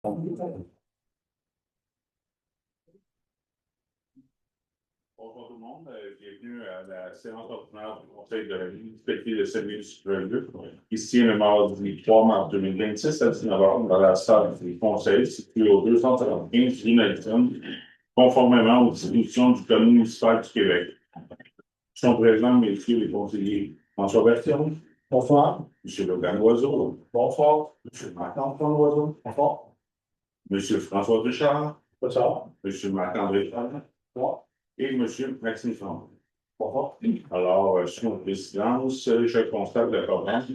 Bonjour Bonjour tout le monde, bienvenue à la séance ordinaire du Conseil de la municipalité de Saint-Louis-sur-le-Luc. Ici, le mardi 3 mars 2026 à 19h dans la salle du Conseil située au 275 rue Nelson, conformément aux dispositions du Code municipal du Québec. Sont présents, messieurs les conseillers François Berthiaume, bonsoir. M. Logan Loiseau, Bonsoir. M. Marc-Antoine Loiseau. Bonsoir. M. François Richard, Bonsoir. M. Marc-André Fallon Bonsoir. et M. Maxime Flandre. Bonsoir. Alors, sur une présidence, je constate le programme.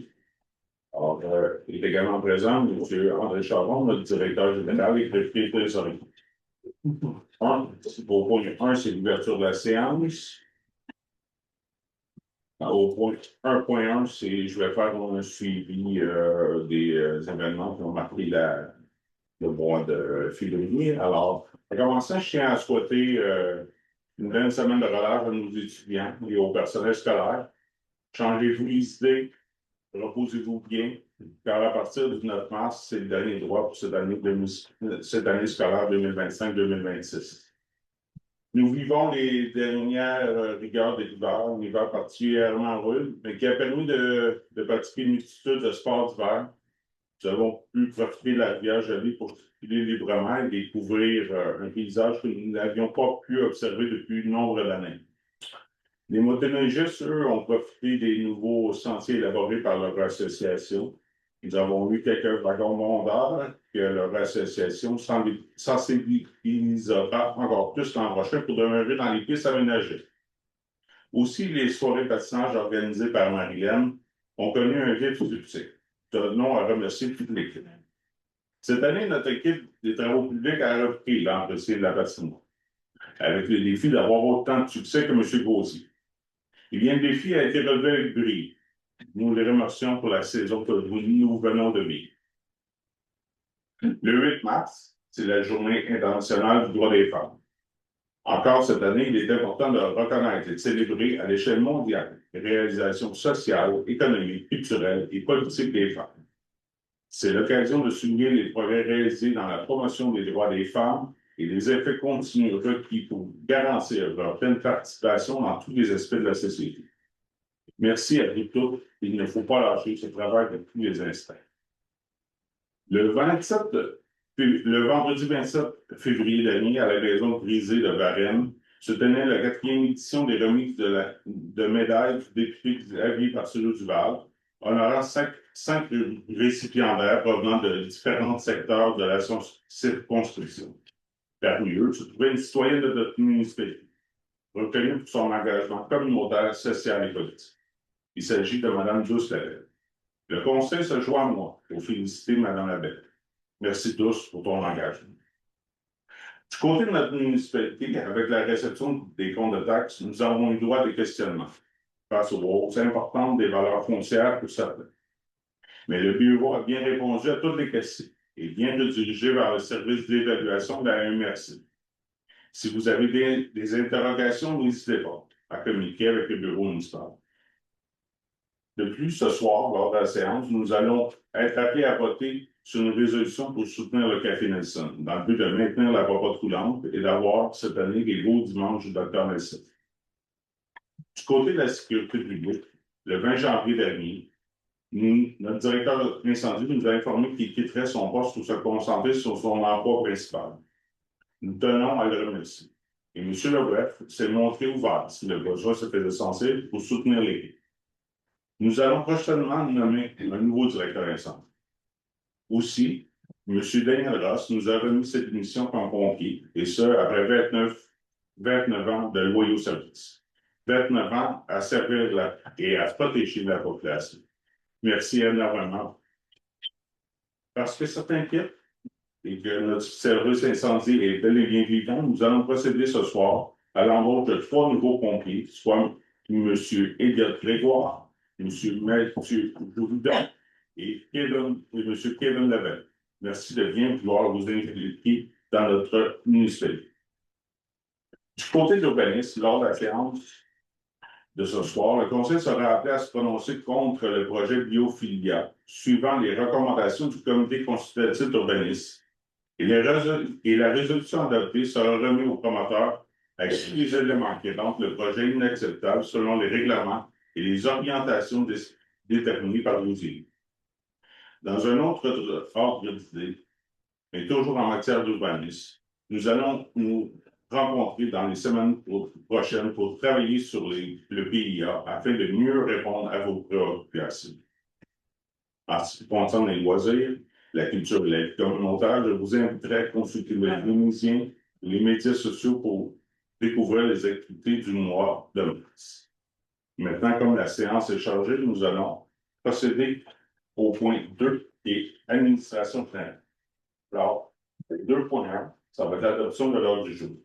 Alors, il est également présent M. André Charon, notre directeur général et préfet trésorier. Au point 1, c'est l'ouverture de la séance. Au point 1.1, c'est je vais faire un suivi des événements qui ont marqué le mois de février. Alors, en commençant, je tiens à souhaiter une bonne semaine de relâche à nos étudiants et au personnel scolaire. Changez-vous les idées, reposez-vous bien, car à partir du 9 mars, c'est le dernier droit pour cette année scolaire 2025-2026. Nous vivons les dernières rigueurs de l'hiver, un hiver particulièrement rude, mais qui a permis de pratiquer une multitude de sports d'hiver. Nous avons pu profiter de la rivière gelée pour circuler librement et découvrir un paysage que nous n'avions pas pu observer depuis nombre d'années. Les motoneigistes, eux, ont profité des nouveaux sentiers élaborés par leur association. Nous avons eu quelques wagons vendeurs que leur association sensibilisera encore plus l'an prochain pour demeurer dans les pistes aménagées. Aussi, les soirées patinage organisées par Marilyn ont connu un vif succès. Tenons à remercier toute l'équipe. Cette année, notre équipe des travaux publics a repris l'entretien de la patinoire, avec le défi d'avoir autant de succès que M. Gauzy. Eh bien, le défi a été relevé avec brio. Nous les remercions pour la saison que nous venons de vivre. Le 8 mars, c'est la journée internationale du droit des femmes. Encore cette année, il est important de reconnaître et de célébrer à l'échelle mondiale les réalisations sociales, économiques, culturelles et politiques des femmes. C'est l'occasion de souligner les progrès réalisés dans la promotion des droits des femmes et les effets continus requis pour garantir leur pleine participation dans tous les aspects de la société. Merci à vous tous. Il ne faut pas lâcher ce travail de tous les instants. Le vendredi 27 février dernier, à la maison brisée de Varennes, se tenait la 4e édition des remises de médailles du député Xavier Parcello-Duval, honorant cinq récipiendaires provenant de différents secteurs de la circonscription. Parmi eux se trouvait une citoyenne de notre municipalité, reconnue pour son engagement communautaire, social et politique. Il s'agit de Mme Douce Labelle. Le conseil se joint à moi pour féliciter Mme Labelle. Merci tous pour ton engagement. Du côté de notre municipalité, avec la réception des comptes de taxes, nous avons eu droit à des questionnements face aux hausses importantes des valeurs foncières pour certains. Mais le bureau a bien répondu à toutes les questions et bien redirigé vers le service d'évaluation de la MRC. Si vous avez des interrogations, n'hésitez pas à communiquer avec le bureau municipal. De plus, ce soir, lors de la séance, nous allons être appelés à voter sur une résolution pour soutenir le Café Nelson, dans le but de maintenir la papote roulante et d'avoir cette année les beaux dimanches du Dr Nelson. Du côté de la sécurité publique, le 20 janvier dernier, notre directeur d'incendie nous a informé qu'il quitterait son poste pour se concentrer sur son emploi principal. Nous tenons à le remercier. Et M. Lebref s'est montré ouvert, si le besoin se faisait sentir, pour soutenir l'équipe. Nous allons prochainement nommer un nouveau directeur incendie. Aussi, M. Daniel Ross nous a remis cette mission comme pompier, et ce, après 29 ans de loyaux services. 29 ans à servir et à protéger la population. Merci énormément. Parce que ça t'inquiète et que notre service incendie est bel et bien vivant, nous allons procéder ce soir à l'embauche de 3 nouveaux pompiers, soit M. Elliott Grégoire, M. Mathieu Jourdan et M. Kevin Lavelle. Merci de bien vouloir vous impliquer dans notre municipalité. Du côté de l'urbanisme, lors de la séance de ce soir, le Conseil sera appelé à se prononcer contre le projet Biophilia, suivant les recommandations du Comité consultatif d'urbanisme. Et la résolution adoptée sera remise au promoteur avec tous les éléments qui rendent le projet inacceptable selon les règlements et les orientations déterminées par l'outil. Dans un autre ordre d'idée, mais toujours en matière d'urbanisme, nous allons nous rencontrer dans les semaines prochaines pour travailler sur le PIA afin de mieux répondre à vos préoccupations. En ce qui concerne les loisirs, la culture et la vie communautaire, je vous inviterai à consulter les Vénitiens et les médias sociaux pour découvrir les activités du mois de mars. Maintenant, comme la séance est chargée, nous allons procéder au point 2 et administration financière. Alors, 2.1, ça va être l'adoption de l'ordre du jour.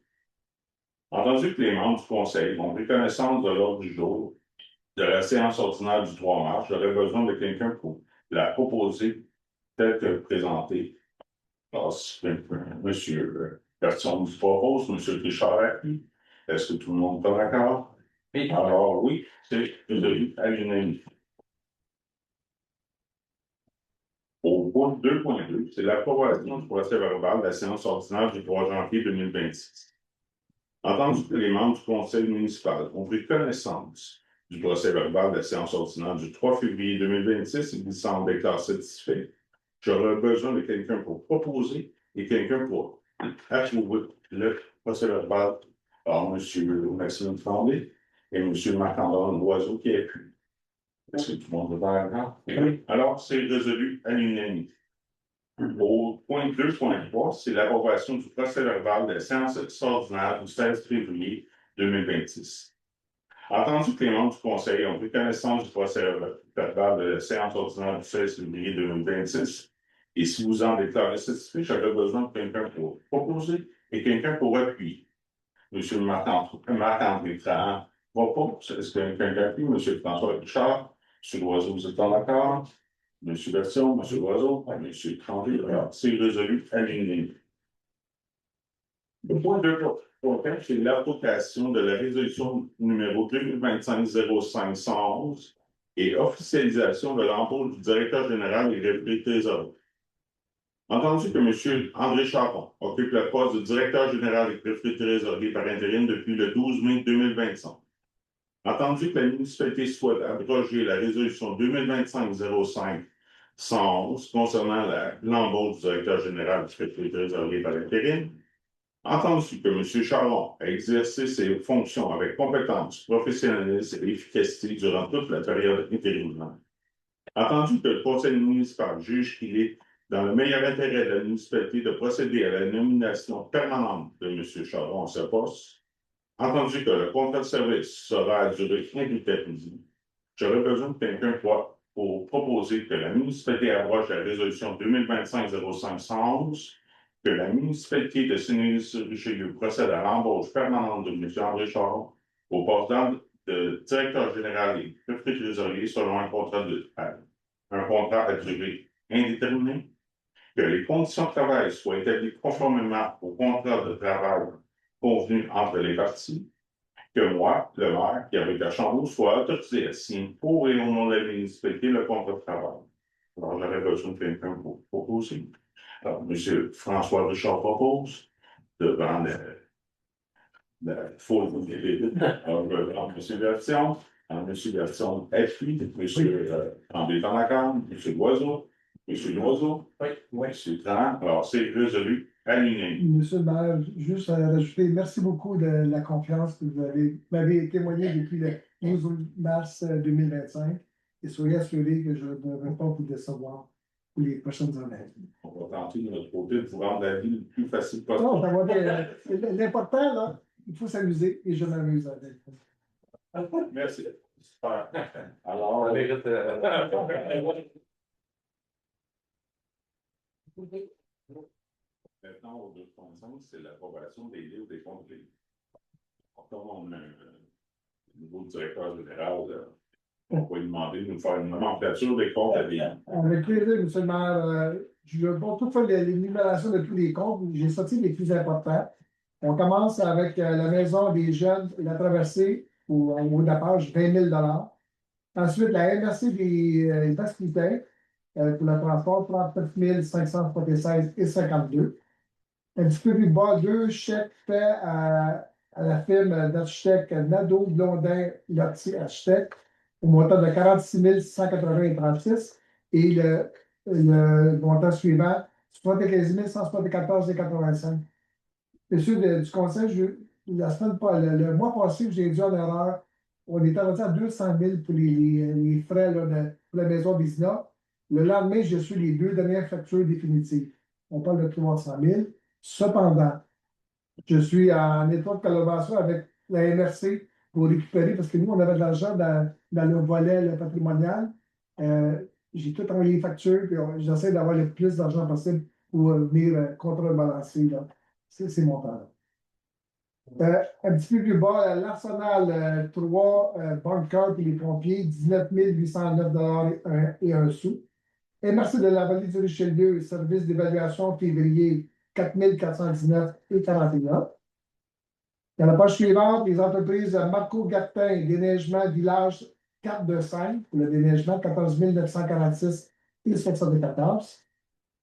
Entendu que les membres du Conseil ont pris connaissance de l'ordre du jour de la séance ordinaire du 3 mars, j'aurais besoin de quelqu'un pour la proposer telle que présentée. Alors, monsieur personne ne propose, monsieur Richard, est-ce que tout le monde est d'accord? Oui. Alors, oui, c'est résolu à l'unanimité. Au point 2.2, c'est l'approbation du procès-verbal de la séance ordinaire du 3 janvier 2026. Entendu que les membres du conseil municipal ont pris connaissance du procès-verbal de la séance ordinaire du 3 février 2026 et qu'ils semblent être satisfaits, j'aurais besoin de quelqu'un pour proposer et quelqu'un pour approuver le procès-verbal. Alors, M. Maxime Tremblay et M. Marc-André Loiseau qui appuient. Est-ce que tout le monde est d'accord? Oui. Alors, c'est résolu à l'unanimité. Au point 2.3, c'est l'approbation du procès-verbal de la séance extraordinaire du 16 février 2026. Entendu que les membres du Conseil ont pris connaissance du procès-verbal de la séance ordinaire du 16 février 2026, et si vous en déclarez satisfait, j'aurais besoin de quelqu'un pour proposer et quelqu'un pour appuyer. M. Marc-André Trahan propose. Est-ce que quelqu'un appuie? M. François Richard? M. Loiseau, vous êtes en accord? M. Bertion, M. Loiseau, M. Tremblay, alors c'est résolu à l'unanimité. Le point 2.4, c'est l'application de la résolution numéro 2025-05-111 et officialisation de l'embauche du directeur général et référé trésorier. Entendu que M. André Chapon occupe le poste de directeur général et référé trésorier par intérim depuis le 12 mai 2025. Entendu que la municipalité souhaite abroger la résolution 2025-05-111 concernant l'embauche du directeur général du référé trésorier par intérim, entendu que M. Charon a exercé ses fonctions avec compétence, professionnalisme et efficacité durant toute la période intérimaire, entendu que le conseil municipal juge qu'il est dans le meilleur intérêt de la municipalité de procéder à la nomination permanente de M. Charon à ce poste, entendu que le contrat de service sera à durée indéterminée, j'aurais besoin de quelqu'un pour proposer que la municipalité abroge la résolution 2025-05-111, que la municipalité de Sénégal-sur-Richelieu procède à l'embauche permanente de M. André Charon au poste de directeur général et référé trésorier selon un contrat à durée indéterminée, que les conditions de travail soient établies conformément au contrat de travail convenu entre les parties, que moi, le maire, qui avec la Chambre, soit autorisé à signer pour et au nom de la municipalité le contrat de travail. Alors, j'aurais besoin de quelqu'un pour proposer. Alors, M. François Richard propose devant la foule de alors, M. Version, M. Version appuie, M. Tremblay en accord, M. Loiseau, M. Loiseau, oui. M. Tran. Alors, c'est résolu. Monsieur le maire, juste à rajouter, merci beaucoup de la confiance que vous m'avez témoigné depuis le 12 mars 2025 et soyez assurés que je ne vais pas vous décevoir pour les prochaines années. On va tenter de notre côté de vous rendre la vie le plus facile possible. Non, ça va bien. L'important, là, il faut s'amuser et je m'amuse avec. Merci. Alors, on mérite. Maintenant, au 2.5, c'est l'approbation des livres des comptes. Comme on a un nouveau directeur général, on va lui demander de nous faire une nomenclature des comptes à des. Avec plaisir, monsieur le maire. Je vais toutefois l'énumération de tous les comptes. J'ai sorti les plus importants. On commence avec la maison des jeunes et la traversée au haut de la page, 20 000 $. Ensuite, la MRC des Basquitains pour le transport, 39 576 et 52. Un petit peu plus bas, deux chèques faits à la firme d'architecte Nadeau Blondin Lotti Architecte au montant de 46 680,36 et le montant suivant, 75 174,85. Monsieur du conseil, le mois passé, j'ai dû en erreur. On était rendu à 200 000 pour les frais là, pour la maison Vizina. Le lendemain, j'ai reçu les deux dernières factures définitives. On parle de 300 000. Cependant, je suis en étroite collaboration avec la MRC pour récupérer, parce que nous, on avait de l'argent dans le volet le patrimonial. J'ai tout envoyé les factures, puis j'essaie d'avoir le plus d'argent possible pour venir contrebalancer là, ces montants-là. Un petit peu plus bas, l'Arsenal 3, Bunker et les pompiers, 19 809 et un sou. MRC de la vallée du Richelieu, service d'évaluation février, 4 419 et 41. Dans la page suivante, les entreprises Marco Gattin, déneigement village 4 de 5, pour le déneigement, 14 946 et 74.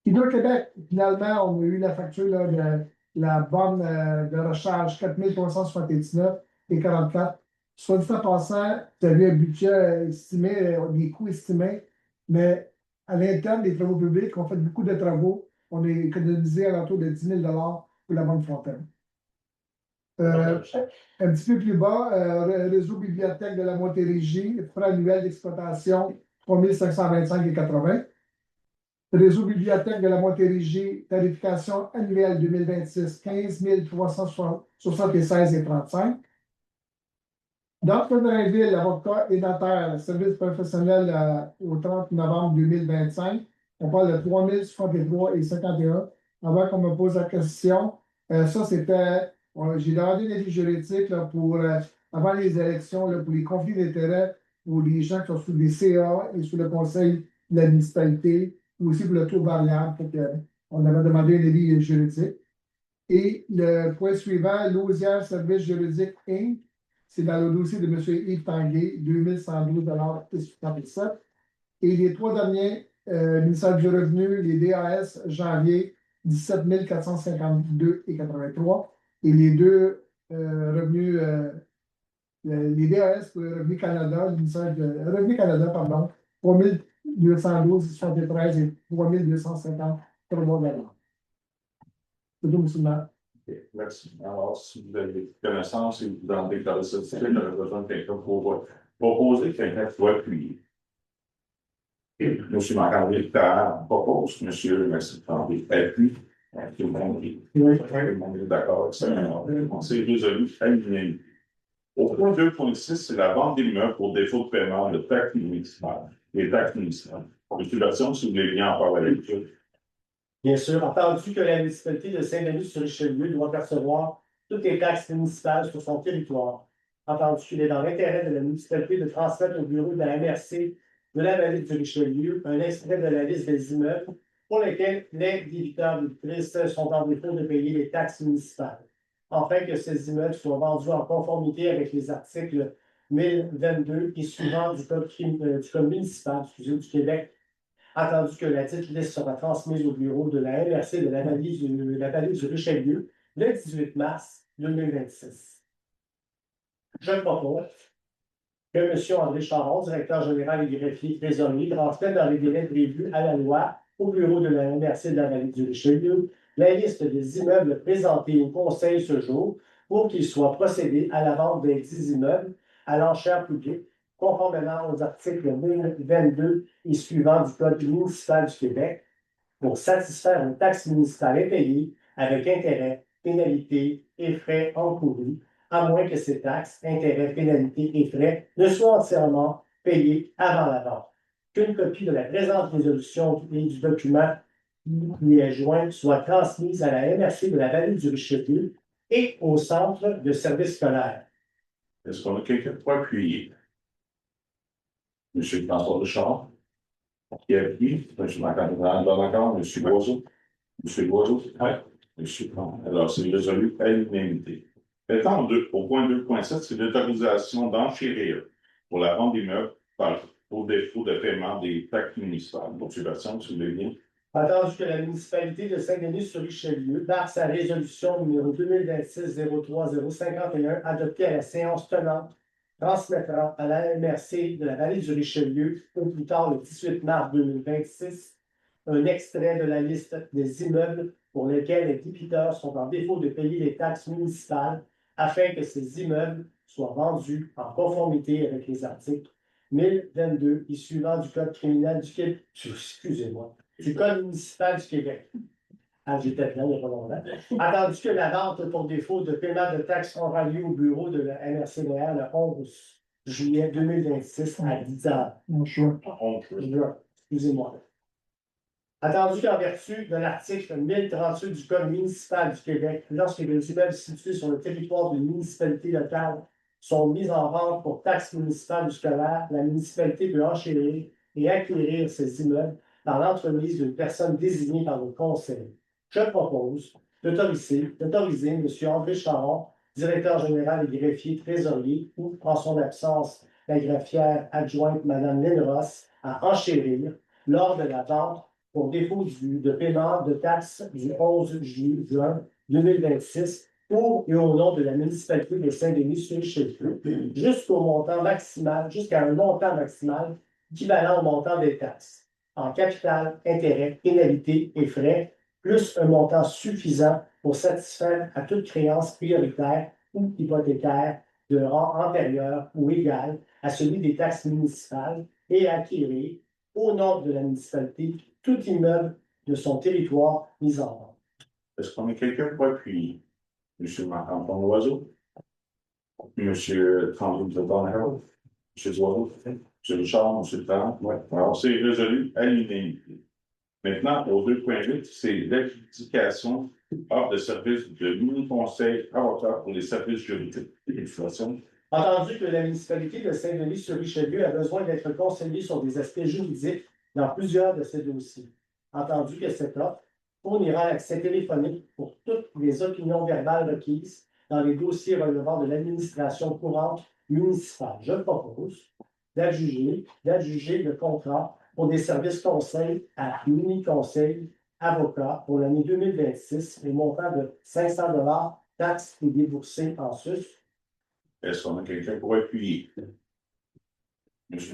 Hydro-Québec, finalement, on a eu la facture là, de la borne de recharge 4 379 et 44. Soit dit en passant, tu as eu un budget estimé, des coûts estimés, mais à l'interne des travaux publics, on fait beaucoup de travaux. On a économisé à l'entour de 10 000 pour la bonne fontaine. Un petit peu plus bas, réseau bibliothèque de la Montérégie, frais annuels d'exploitation 3 525,80. Réseau bibliothèque de la Montérégie, tarification annuelle 2026, 15 376,35. Dans Drainville, avocat et notaire, service professionnel au 30 novembre 2025, on parle de 3 063,51. Avant qu'on me pose la question, ça c'était, j'ai demandé l'avis juridique là, pour, avant les élections, là, pour les conflits d'intérêts, pour les gens qui sont sous des CA et sous le conseil de la municipalité, ou aussi pour le taux variable. On avait demandé un avis juridique. Et le point suivant, Lausière Service juridique Inc., c'est dans le dossier de M. Yves Tanguay, 2112,57. Et les trois derniers, ministère du Revenu, les DAS, janvier, 17 452,83. Et les deux revenus, les DAS pour le Revenu Canada, le ministère du Revenu Canada, pardon, 3 212,73 et 3 250 $. C'est tout, M. le maire. Merci. Alors, si vous avez des connaissances et vous en déclarez ça, j'aurais besoin de quelqu'un pour proposer quelqu'un qui soit appuyé. Et M. Marc-André propose, M. Marc-André appuie. Tout le monde est d'accord avec ça. On s'est résolu à l'unanimité. Au point 2.6, c'est la vente d'immeubles pour défaut de paiement de taxes municipales. Les taxes municipales. Population, si vous voulez bien en parler avec eux. Bien sûr, entendu que la municipalité de Saint-Denis-sur-Richelieu doit percevoir toutes les taxes municipales sur son territoire. Entendu qu'il est dans l'intérêt de la municipalité de transmettre au bureau de la MRC de la vallée du Richelieu un extrait de la liste des immeubles pour lesquels les débiteurs de liste sont en défaut de payer les taxes municipales, afin que ces immeubles soient vendus en conformité avec les articles 1022 et suivants du code municipal du Québec. Attendu que la dite liste sera transmise au bureau de la MRC de la vallée du Richelieu le 18 mars 2026. Je propose que M. André Charon, directeur général et greffier trésorier, transmette dans les délais prévus à la loi au bureau de la MRC de la vallée du Richelieu la liste des immeubles présentés au Conseil ce jour pour qu'il soit procédé à la vente des 10 immeubles à l'enchère publique, conformément aux articles 1022 et suivants du Code municipal du Québec, pour satisfaire une taxe municipale impayée avec intérêts, pénalités et frais encourus, à moins que ces taxes, intérêts, pénalités et frais ne soient entièrement payés avant la vente. Qu'une copie de la présente résolution et du document qui est joint soit transmise à la MRC de la vallée du Richelieu et au centre de services scolaires. Est-ce qu'on a quelqu'un pour appuyer? M. François Richard, qui appuie. M. Marc-André d'accord. M. Loiseau. M. Loiseau. Oui. M. Alors, c'est résolu à l'unanimité. Maintenant, au point 2.7, c'est l'autorisation d'enchérir pour la vente d'immeubles pour défaut de paiement des taxes municipales. Motivation, si vous voulez bien Entendu que la municipalité de Saint-Denis-sur-Richelieu, par sa résolution numéro 2026-03051, adoptée à la séance tenante, transmettra à la MRC de la vallée du Richelieu, au plus tard le 18 mars 2026, un extrait de la liste des immeubles pour lesquels les débiteurs sont en défaut de payer les taxes municipales, afin que ces immeubles soient vendus en conformité avec les articles 1022 et suivants du Code criminel du Québec. Excusez-moi. Du Code municipal du Québec. Ah, j'étais plein, il n'y a pas longtemps. Attendu que la vente pour défaut de paiement de taxes aura lieu au bureau de la MRCDR le 11 juillet 2026 à 10 heures. Bonjour. Excusez-moi. Attendu qu'en vertu de l'article 1038 du Code municipal du Québec, lorsque les immeubles situés sur le territoire d'une municipalité locale sont mis en vente pour taxes municipales ou scolaires, la municipalité peut enchérir et acquérir ces immeubles par l'entremise d'une personne désignée par le conseil. Je propose d'autoriser M. André Charon, directeur général et greffier trésorier, ou, en son absence, la greffière adjointe Mme Lenros, à enchérir lors de la vente pour défaut de paiement de taxes du 11 juin 2026 pour et au nom de la municipalité de Saint-Denis-sur-Richelieu, jusqu'à un montant maximal équivalent au montant des taxes, en capital, intérêt, pénalité et frais, plus un montant suffisant pour satisfaire à toute créance prioritaire ou hypothécaire de rang antérieur ou égal à celui des taxes municipales et à acquérir, au nom de la municipalité, tout immeuble de son territoire mis en vente. Est-ce qu'on a quelqu'un pour appuyer? M. Marc-Antoine Loiseau? M. Tremblay de Bonheur? M. Loiseau? M. Richard? M. Talon? Oui. Alors, c'est résolu à l'unanimité. Maintenant, au 2.8, c'est l'adjudication offre de services de mini-conseil avocat pour les services juridiques et d'exploitation. Entendu que la municipalité de Saint-Denis-sur-Richelieu a besoin d'être conseillée sur des aspects juridiques dans plusieurs de ses dossiers. Entendu que cette offre fournira l'accès téléphonique pour toutes les opinions verbales requises dans les dossiers relevant de l'administration courante municipale. Je propose d'adjuger le contrat pour des services conseils à mini-conseil avocat pour l'année 2026 au montant de 500 $, taxes et déboursés en sus. Est-ce qu'on a quelqu'un pour appuyer? M.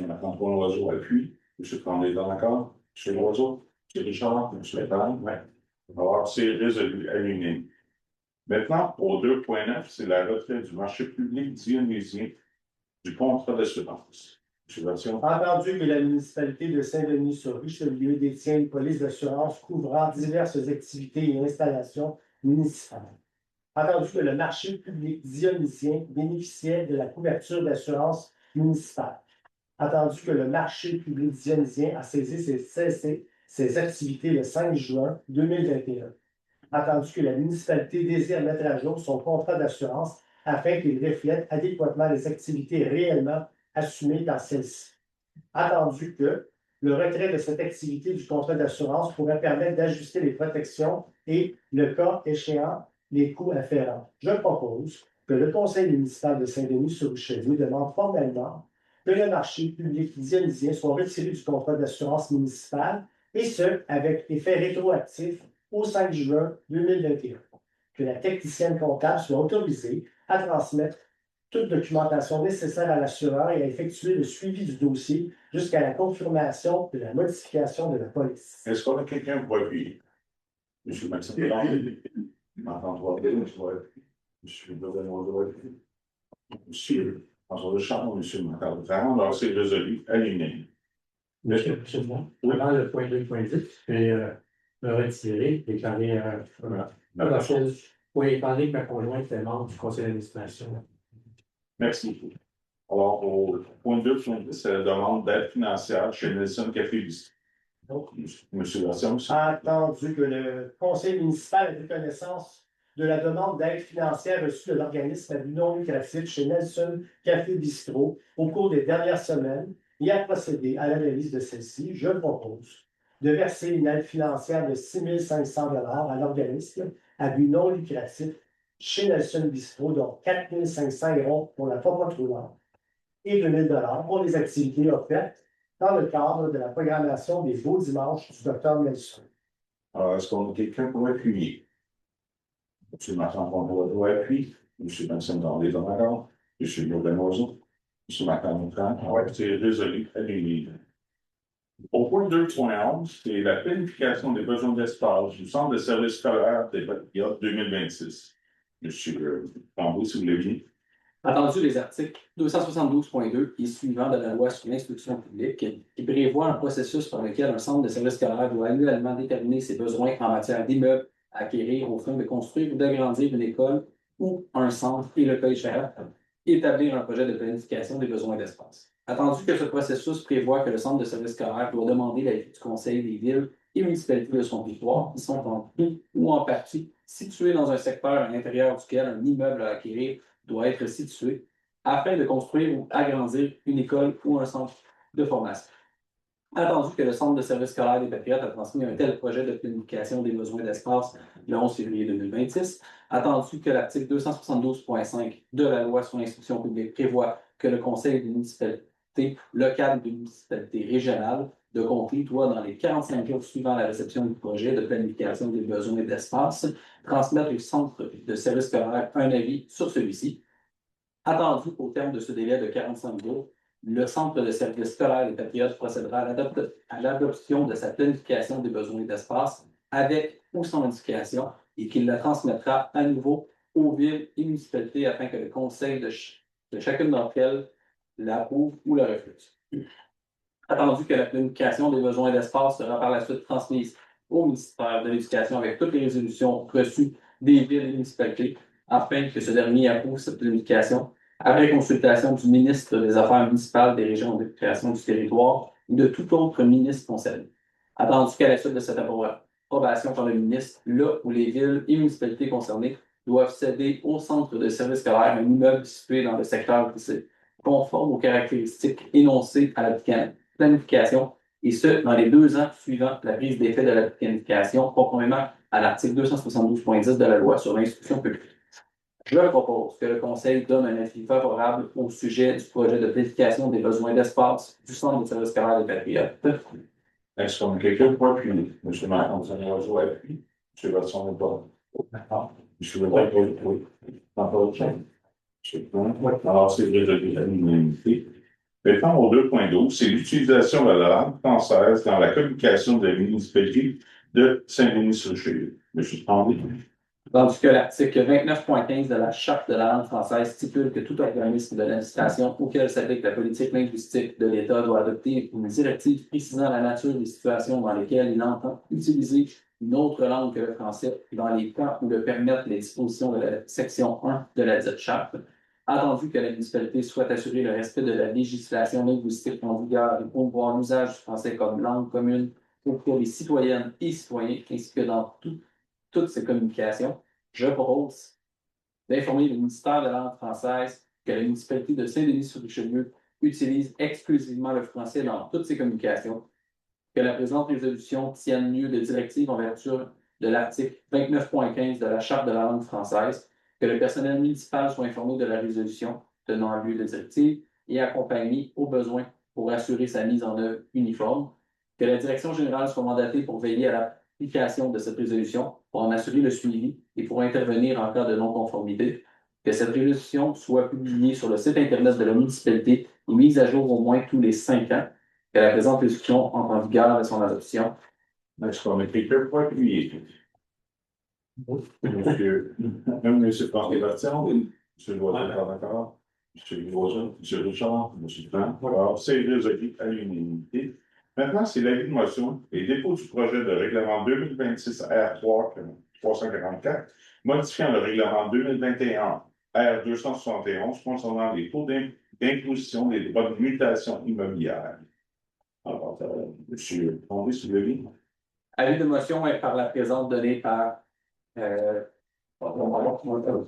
Marc-Antoine Loiseau appuie. M. Tremblay dans l'accord. M. Loiseau. M. Richard. M. Talon. Oui. Alors, c'est résolu à l'unanimité. Maintenant, au 2.9, c'est la retraite du marché public dionysien du contrat d'assurance. Entendu que la municipalité de Saint-Denis-sur-Richelieu détient une police d'assurance couvrant diverses activités et installations municipales. Entendu que le marché public dionysien bénéficiait de la couverture d'assurance municipale. Entendu que le marché public dionysien a cessé ses activités le 5 juin 2021. Entendu que la municipalité désire mettre à jour son contrat d'assurance afin qu'il reflète adéquatement les activités réellement assumées dans celle-ci. Attendu que le retrait de cette activité du contrat d'assurance pourrait permettre d'ajuster les protections et, le cas échéant, les coûts afférents. Je propose que le conseil municipal de Saint-Denis-sur-Richelieu demande formellement que le marché public dionysien soit retiré du contrat d'assurance municipale, et ce, avec effet rétroactif au 5 juin 2021. Que la technicienne comptable soit autorisée à transmettre toute documentation nécessaire à l'assureur et à effectuer le suivi du dossier jusqu'à la confirmation de la modification de la police. Est-ce qu'on a quelqu'un pour appuyer? M. Maxime Tremblay. Marc-Antoine Loiseau. M. Benoît appuie. M. François Richard. M. Marc-Antoine Talon. Alors, c'est résolu à l'unanimité. Monsieur le Président, avant le point 2.10, je vais me retirer, déclarer la chose. Oui, étant donné que ma conjointe est membre du conseil d'administration. Merci. Alors, au point 2.10, c'est la demande d'aide financière chez Nelson Café Bistro. Donc, M. Lassion. Attendu que le conseil municipal ait pris connaissance de la demande d'aide financière reçue de l'organisme à but non lucratif chez Nelson Café Bistro au cours des dernières semaines et à procéder à l'analyse de celle-ci, je propose de verser une aide financière de 6 500 $ à l'organisme à but non lucratif chez Nelson Bistro, dont 4 500 € pour la pompe roulante et 2 000 $ pour les activités offertes dans le cadre de la programmation des Beaux Dimanches du Dr Nelson. Alors, est-ce qu'on a quelqu'un pour appuyer? M. Marchand-Comtois doit appuyer. M. Vincent Dandé est d'accord. M. Lourdenoiseau. M. Martin-Montrand. Oui, c'est résolu. Allez. Au point 2.11, c'est la planification des besoins d'espace du Centre de services scolaires des Patriotes 2026. M. Tremblay, si vous voulez bien. Attendu les articles 272.2 et suivants de la loi sur l'instruction publique, qui prévoit un processus par lequel un centre de services scolaires doit annuellement déterminer ses besoins en matière d'immeubles à acquérir au fin de construire ou d'agrandir une école ou un centre et le cas échéant, établir un projet de planification des besoins d'espace. Attendu que ce processus prévoit que le centre de services scolaires doit demander l'avis du Conseil des villes et municipalités de son territoire, qui sont en tout ou en partie situés dans un secteur à l'intérieur duquel un immeuble à acquérir doit être situé afin de construire ou agrandir une école ou un centre de formation. Attendu que le Centre de services scolaires des Patriotes a transmis un tel projet de planification des besoins d'espace le 11 février 2026, attendu que l'article 272.5 de la loi sur l'instruction publique prévoit que le Conseil des municipalités locales des municipalités régionales de comté doit, dans les 45 jours suivant la réception du projet de planification des besoins d'espace, transmettre au Centre de services scolaires un avis sur celui-ci. Attendu qu'au terme de ce délai de 45 jours, le Centre de services scolaires des Patriotes procédera à l'adoption de sa planification des besoins d'espace avec ou sans indication et qu'il la transmettra à nouveau aux villes et municipalités afin que le conseil de chacune d'entre elles l'approuve ou la refuse. Attendu que la planification des besoins d'espace sera par la suite transmise au ministère de l'Éducation avec toutes les résolutions reçues des villes et municipalités afin que ce dernier approuve cette planification après consultation du ministre des Affaires municipales, des régions de création du territoire ou de tout autre ministre concerné. Attendu qu'à la suite de cette approbation par le ministre, là où les villes et municipalités concernées doivent céder au centre de services scolaires un immeuble situé dans le secteur qui est conforme aux caractéristiques énoncées à la planification, et ce, dans les 2 ans suivant la prise d'effet de la planification, conformément à l'article 272.10 de la loi sur l'instruction publique. Je propose que le Conseil donne un avis favorable au sujet du projet de planification des besoins d'espace du Centre de services scolaires des Patriotes. Est-ce qu'on a quelqu'un pour appuyer? M. Martin-Montrand appuie. M. Vincent Montrand. D'accord. M. Lebrun, oui. Alors, c'est résolu à l'unanimité. Maintenant, au 2.12, c'est l'utilisation de la langue française dans la communication de la municipalité de Saint-Denis-sur-Richelieu. M. Tremblay. Tandis que l'article 29.15 de la Charte de la langue française stipule que tout organisme de l'administration auquel s'applique la politique linguistique de l'État doit adopter une directive précisant la nature des situations dans lesquelles il entend utiliser une autre langue que le français dans les cas où le permettent les dispositions de la section 1 de la dite charte. Attendu que la municipalité souhaite assurer le respect de la législation linguistique en vigueur et promouvoir l'usage du français comme langue commune pour les citoyennes et citoyens, ainsi que dans toutes ces communications, je propose d'informer le ministère de la langue française que la municipalité de Saint-Denis-sur-Richelieu utilise exclusivement le français dans toutes ses communications, que la présente résolution tienne lieu de directive en vertu de l'article 29.15 de la Charte de la langue française, que le personnel municipal soit informé de la résolution tenant lieu de directive et accompagné au besoin pour assurer sa mise en œuvre uniforme, que la direction générale soit mandatée pour veiller à l'application de cette résolution, pour en assurer le suivi et pour intervenir en cas de non-conformité, que cette résolution soit publiée sur le site Internet de la municipalité et mise à jour au moins tous les 5 ans, que la présente résolution entre en vigueur de son adoption. Est-ce qu'on a quelqu'un pour appuyer? Monsieur Paré-Bertian, M. Loiseau, d'accord. M. Loiseau, M. Richard, M. Franck. Alors, c'est résolu à l'unanimité. Maintenant, c'est l'avis de motion et dépôt du projet de règlement 2026 R3 344, modifiant le règlement 2021 R271 concernant les taux d'imposition des droits de mutation immobilière. Alors, M. André, si vous voulez bien. Avis de motion est par la présente donnée par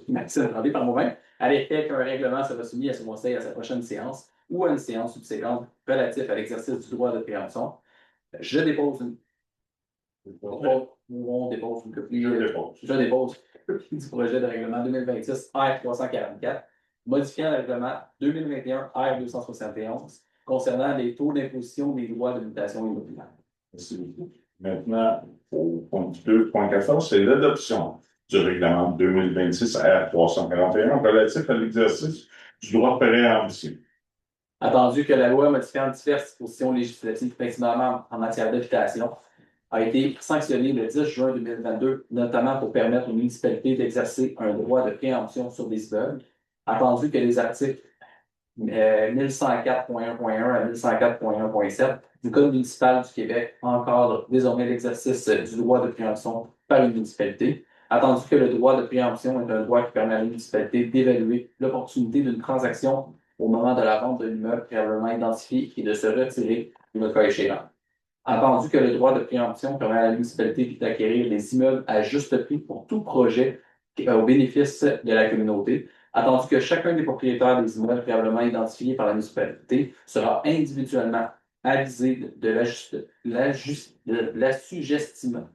Maxime Tremblay par moi-même, à l'effet qu'un règlement sera soumis à ce conseil à sa prochaine séance ou à une séance subséquente relative à l'exercice du droit de préemption. Je dépose une copie du projet de règlement 2026 R344, modifiant le règlement 2021 R271 concernant les taux d'imposition des droits de mutation immobilière. Merci beaucoup. Maintenant, au point 2.14, c'est l'adoption du règlement 2026 R341 relatif à l'exercice du droit de préemption. Attendu que la loi modifiant diverses dispositions législatives, principalement en matière d'habitation, a été sanctionnée le 10 juin 2022, notamment pour permettre aux municipalités d'exercer un droit de préemption sur des immeubles. Attendu que les articles 1104.1.1 à 1104.1.7 du Code municipal du Québec encadrent désormais l'exercice du droit de préemption par une municipalité. Attendu que le droit de préemption est un droit qui permet à la municipalité d'évaluer l'opportunité d'une transaction au moment de la vente de l'immeuble préalablement identifié et de se retirer le cas échéant. Attendu que le droit de préemption permet à la municipalité d'acquérir des immeubles à juste prix pour tout projet au bénéfice de la communauté. Attendu que chacun des propriétaires des immeubles préalablement identifiés par la municipalité sera individuellement avisé de l'assujettissement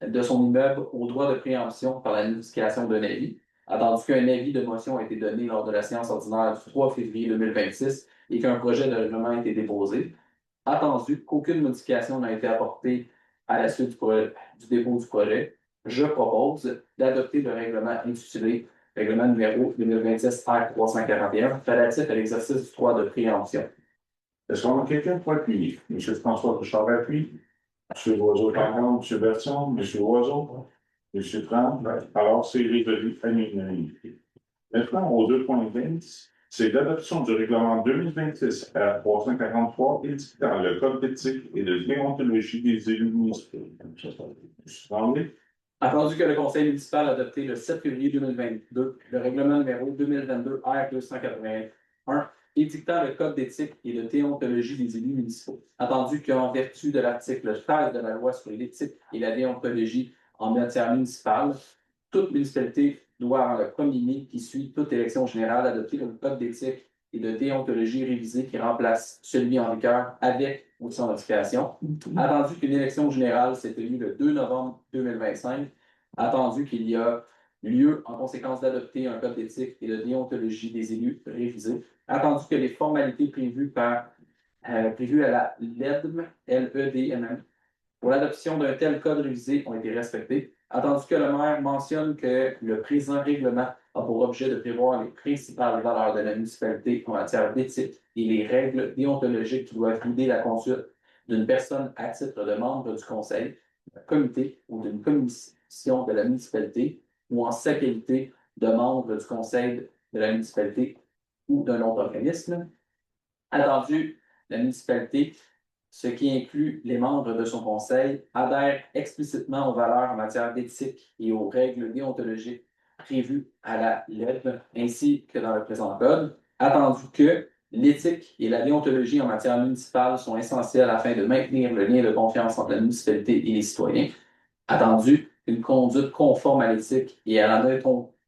de son immeuble au droit de préemption par la notification d'un avis. Attendu qu'un avis de motion a été donné lors de la séance ordinaire du 3 février 2026 et qu'un projet de règlement a été déposé. Attendu qu'aucune modification n'a été apportée à la suite du dépôt du projet, je propose d'adopter le règlement intitulé Règlement numéro 2026 R341 relatif à l'exercice du droit de préemption. Est-ce qu'on a quelqu'un pour appuyer? M. François Richard appuie. M. Oiseau Caron, M. Bertion, M. Oiseau, M. Trump. Alors, c'est résolu à l'unanimité. Maintenant, au 2.20, c'est l'adoption du règlement 2026 à 343 édictant le code d'éthique et de déontologie des élus municipaux. Attendu que le Conseil municipal a adopté le 7 février 2022 le règlement numéro 2022 R281 édictant le code d'éthique et de déontologie des élus municipaux. Attendu qu'en vertu de l'article 13 de la loi sur l'éthique et la déontologie en matière municipale, toute municipalité doit, en le 1er mai qui suit toute élection générale, adopter le code d'éthique et de déontologie révisé qui remplace celui en vigueur avec ou sans modification. Attendu qu'une élection générale s'est tenue le 2 novembre 2025, attendu qu'il y a lieu en conséquence d'adopter un code d'éthique et de déontologie des élus révisé, attendu que les formalités prévues à la LEDM pour l'adoption d'un tel code révisé ont été respectées, attendu que le maire mentionne que le présent règlement a pour objet de prévoir les principales valeurs de la municipalité en matière d'éthique et les règles déontologiques qui doivent guider la conduite d'une personne à titre de membre du conseil, d'un comité ou d'une commission de la municipalité ou en sa qualité de membre du conseil de la municipalité ou d'un autre organisme. Attendu, la municipalité, ce qui inclut les membres de son conseil, adhère explicitement aux valeurs en matière d'éthique et aux règles déontologiques prévues à la lettre, ainsi que dans le présent code, attendu que l'éthique et la déontologie en matière municipale sont essentielles afin de maintenir le lien de confiance entre la municipalité et les citoyens, attendu qu'une conduite conforme à l'éthique et à la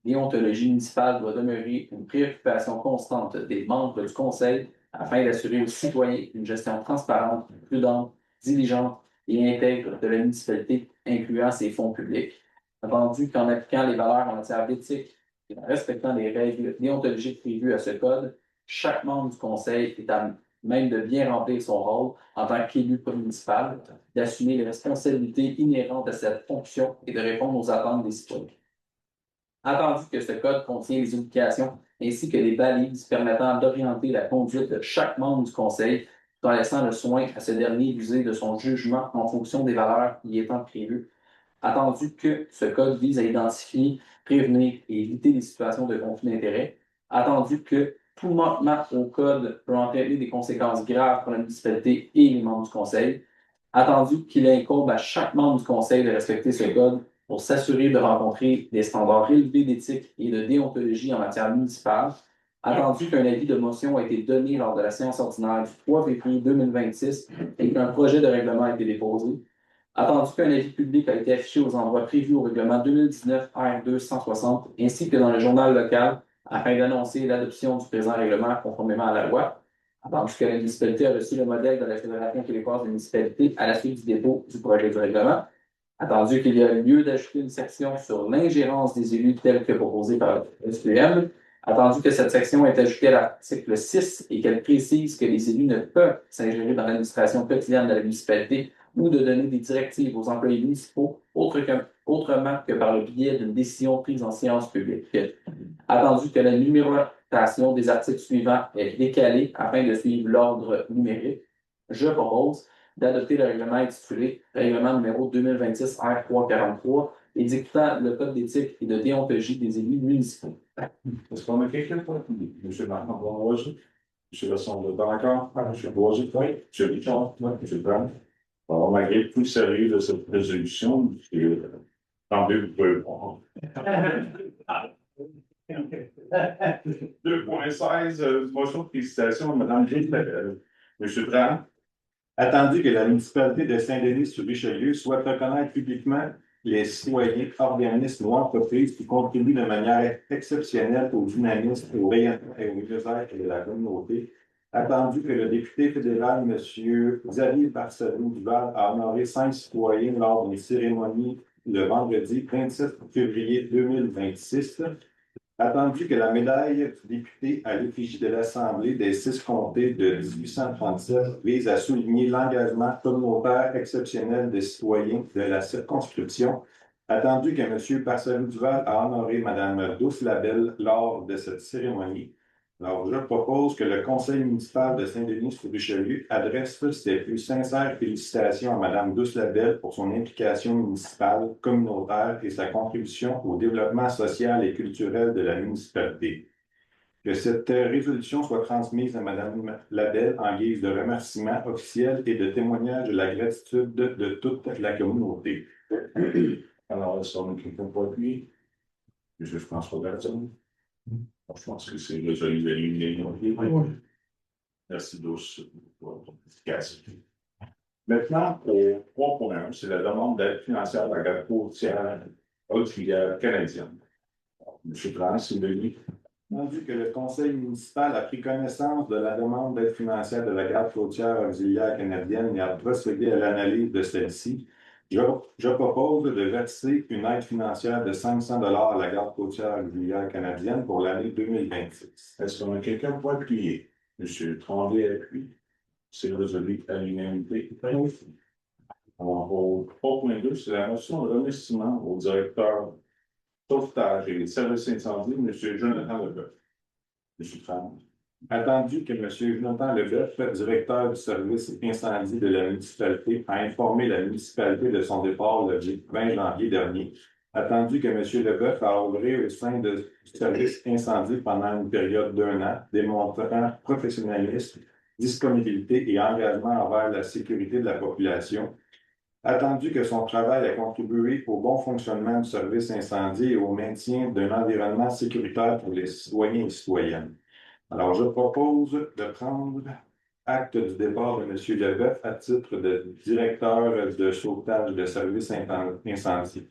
déontologie municipale doit demeurer une préoccupation constante des membres du conseil afin d'assurer aux citoyens une gestion transparente, prudente, diligente et intègre de la municipalité, incluant ses fonds publics. Attendu qu'en appliquant les valeurs en matière d'éthique et en respectant les règles déontologiques prévues à ce code, chaque membre du conseil est à même de bien remplir son rôle en tant qu'élu municipal, d'assumer les responsabilités inhérentes à cette fonction et de répondre aux attentes des citoyens. Attendu que ce code contient les indications ainsi que des balises permettant d'orienter la conduite de chaque membre du conseil, tout en laissant le soin à ce dernier d'user de son jugement en fonction des valeurs y étant prévues. Attendu que ce code vise à identifier, prévenir et éviter les situations de conflit d'intérêts. Attendu que tout manquement au code peut entraîner des conséquences graves pour la municipalité et les membres du conseil. Attendu qu'il incombe à chaque membre du conseil de respecter ce code pour s'assurer de rencontrer des standards élevés d'éthique et de déontologie en matière municipale, attendu qu'un avis de motion a été donné lors de la séance ordinaire du 3 février 2026 et qu'un projet de règlement a été déposé, attendu qu'un avis public a été affiché aux endroits prévus au règlement 2019 R260 ainsi que dans le journal local afin d'annoncer l'adoption du présent règlement conformément à la loi, attendu que la municipalité a reçu le modèle de la Fédération québécoise des municipalités à la suite du dépôt du projet du règlement, attendu qu'il y a lieu d'ajouter une section sur l'ingérence des élus telle que proposée par le SPM, attendu que cette section est ajoutée à l'article 6 et qu'elle précise que les élus ne peuvent s'ingérer dans l'administration quotidienne de la municipalité ou de donner des directives aux employés municipaux autrement que par le biais d'une décision prise en séance publique. Attendu que la numérotation des articles suivants est décalée afin de suivre l'ordre numérique, je propose d'adopter le règlement intitulé Règlement numéro 2026 R343 édictant le code d'éthique et de déontologie des élus municipaux. Est-ce qu'on a quelqu'un pour M. Marc-André Roger? M. Lasson, d'accord? M. Boisy? Oui. M. Richard? Oui. M. Brown? Alors, malgré tout le sérieux de cette résolution, tant mieux, vous pouvez le voir. 2.16, motion de félicitation à Mme Gilles. M. Brown? Attendu que la municipalité de Saint-Denis-sur-Richelieu souhaite reconnaître publiquement les citoyens, organismes ou entreprises qui contribuent de manière exceptionnelle au dynamisme, au rayonnement et au mieux-être de la communauté. Attendu que le député fédéral, M. Xavier Barcelou-Duval, a honoré 5 citoyens lors d'une cérémonie le vendredi 27 février 2026. Attendu que la médaille du député à l'effigie de l'Assemblée des 6 comtés de 1837 vise à souligner l'engagement communautaire exceptionnel des citoyens de la circonscription. Attendu que M. Barcelou-Duval a honoré Mme Douce Labelle lors de cette cérémonie. Alors, je propose que le Conseil municipal de Saint-Denis-sur-Richelieu adresse ses plus sincères félicitations à Mme Douce Labelle pour son implication municipale, communautaire et sa contribution au développement social et culturel de la municipalité. Que cette résolution soit transmise à Mme Labelle en guise de remerciement officiel et de témoignage de la gratitude de toute la communauté. Alors, est-ce qu'on a quelqu'un pour appuyer? M. François Berton? Je pense que c'est résolu d'éliminer. Merci Douce pour ton efficacité. Maintenant, au 3.1, c'est la demande d'aide financière de la garde côtière auxiliaire canadienne. M. Prince, c'est Denis. Attendu que le conseil municipal a pris connaissance de la demande d'aide financière de la garde côtière auxiliaire canadienne et a procédé à l'analyse de celle-ci, je propose de verser une aide financière de 500 $ à la garde côtière auxiliaire canadienne pour l'année 2026. Est-ce qu'on a quelqu'un pour appuyer? M. Tremblay appuie. C'est résolu à l'unanimité. Alors, au 3.2, c'est la motion de remerciement au directeur sauvetage et des services incendies, M. Jonathan Leboeuf. M. Tremblay. Attendu que M. Jonathan Leboeuf, directeur du service incendie de la municipalité, a informé la municipalité de son départ le 20 janvier dernier. Attendu que M. Leboeuf a œuvré au sein du service incendie pendant une période d'1 an, démontrant professionnalisme, disponibilité et engagement envers la sécurité de la population. Attendu que son travail a contribué au bon fonctionnement du service incendie et au maintien d'un environnement sécuritaire pour les citoyens et citoyennes. Alors, je propose de prendre acte du départ de M. Leboeuf à titre de directeur de sauvetage de services incendie.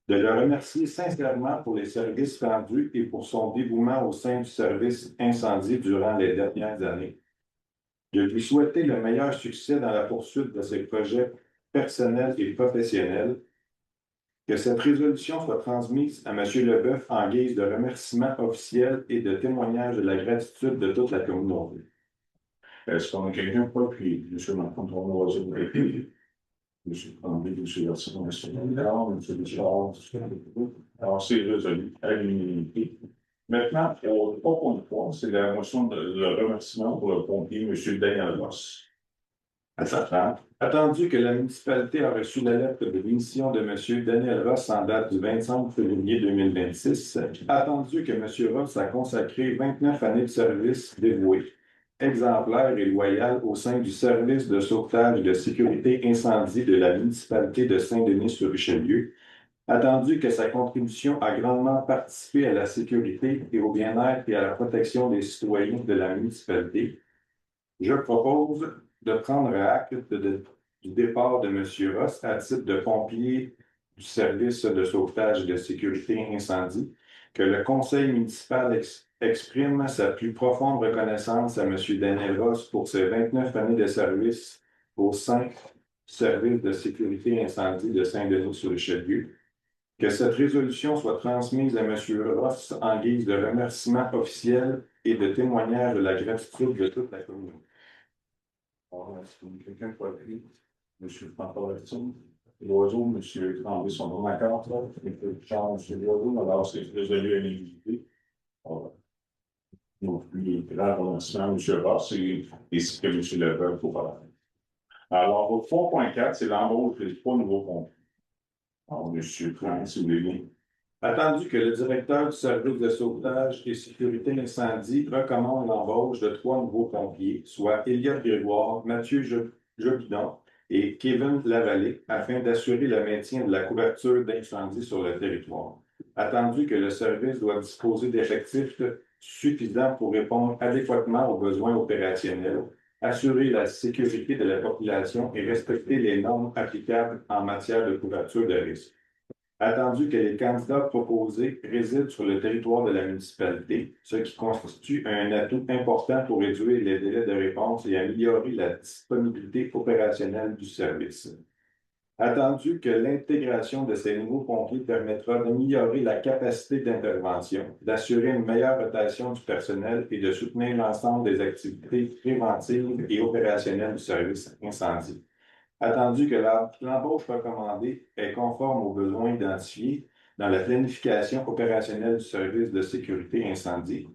De le remercier sincèrement pour les services rendus et pour son dévouement au sein du service incendie durant les dernières années. De lui souhaiter le meilleur succès dans la poursuite de ses projets personnels et professionnels. Que cette résolution soit transmise à M. Leboeuf en guise de remerciement officiel et de témoignage de la gratitude de toute la communauté. Est-ce qu'on a quelqu'un pour appuyer? M. Marc-André Roger pour appuyer. M. Tremblay, M. Version, M. Léon, M. Richard. Alors, c'est résolu à l'unanimité. Maintenant, au 3.3, c'est la motion de remerciement pour le pompier, M. Daniel Ross. Attendu que la municipalité a reçu la lettre de démission de M. Daniel Ross en date du 25 février 2026, attendu que M. Ross a consacré 29 années de service dévoué, exemplaire et loyal au sein du service de sauvetage et de sécurité incendie de la municipalité de Saint-Denis-sur-Richelieu, attendu que sa contribution a grandement participé à la sécurité et au bien-être et à la protection des citoyens de la municipalité, je propose de prendre acte du départ de M. Ross à titre de pompier du service de sauvetage et de sécurité incendie, que le conseil municipal exprime sa plus profonde reconnaissance à M. Daniel Ross pour ses 29 années de service au sein du service de sécurité incendie de Saint-Denis-sur-Richelieu, que cette résolution soit transmise à M. Ross en guise de remerciement officiel et de témoignage de la gratitude de toute la communauté. Alors, est-ce qu'on a quelqu'un pour appuyer? Monsieur François Verton, Loiseau, Monsieur Tremblay sont non d'accord, M. Charles, M. Loiseau, alors c'est résolu à l'unanimité. Donc, puis, grand remerciement, M. Ross, ainsi que M. Lebrun pour parler. Alors, au 3.4, c'est l'embauche des 3 nouveaux comptes. Alors, M. Franck, si vous voulez bien. Attendu que le directeur du service de sauvetage et sécurité incendie recommande l'embauche de 3 nouveaux pompiers, soit Éliott Grégoire, Mathieu Jobidon et Kevin Lavallée, afin d'assurer le maintien de la couverture d'incendie sur le territoire. Attendu que le service doit disposer d'effectifs suffisants pour répondre adéquatement aux besoins opérationnels, assurer la sécurité de la population et respecter les normes applicables en matière de couverture de risque. Attendu que les candidats proposés résident sur le territoire de la municipalité, ce qui constitue un atout important pour réduire les délais de réponse et améliorer la disponibilité opérationnelle du service. Attendu que l'intégration de ces nouveaux pompiers permettra d'améliorer la capacité d'intervention, d'assurer une meilleure rotation du personnel et de soutenir l'ensemble des activités préventives et opérationnelles du service incendie. Attendu que l'embauche recommandée est conforme aux besoins identifiés dans la planification opérationnelle du service de sécurité incendie,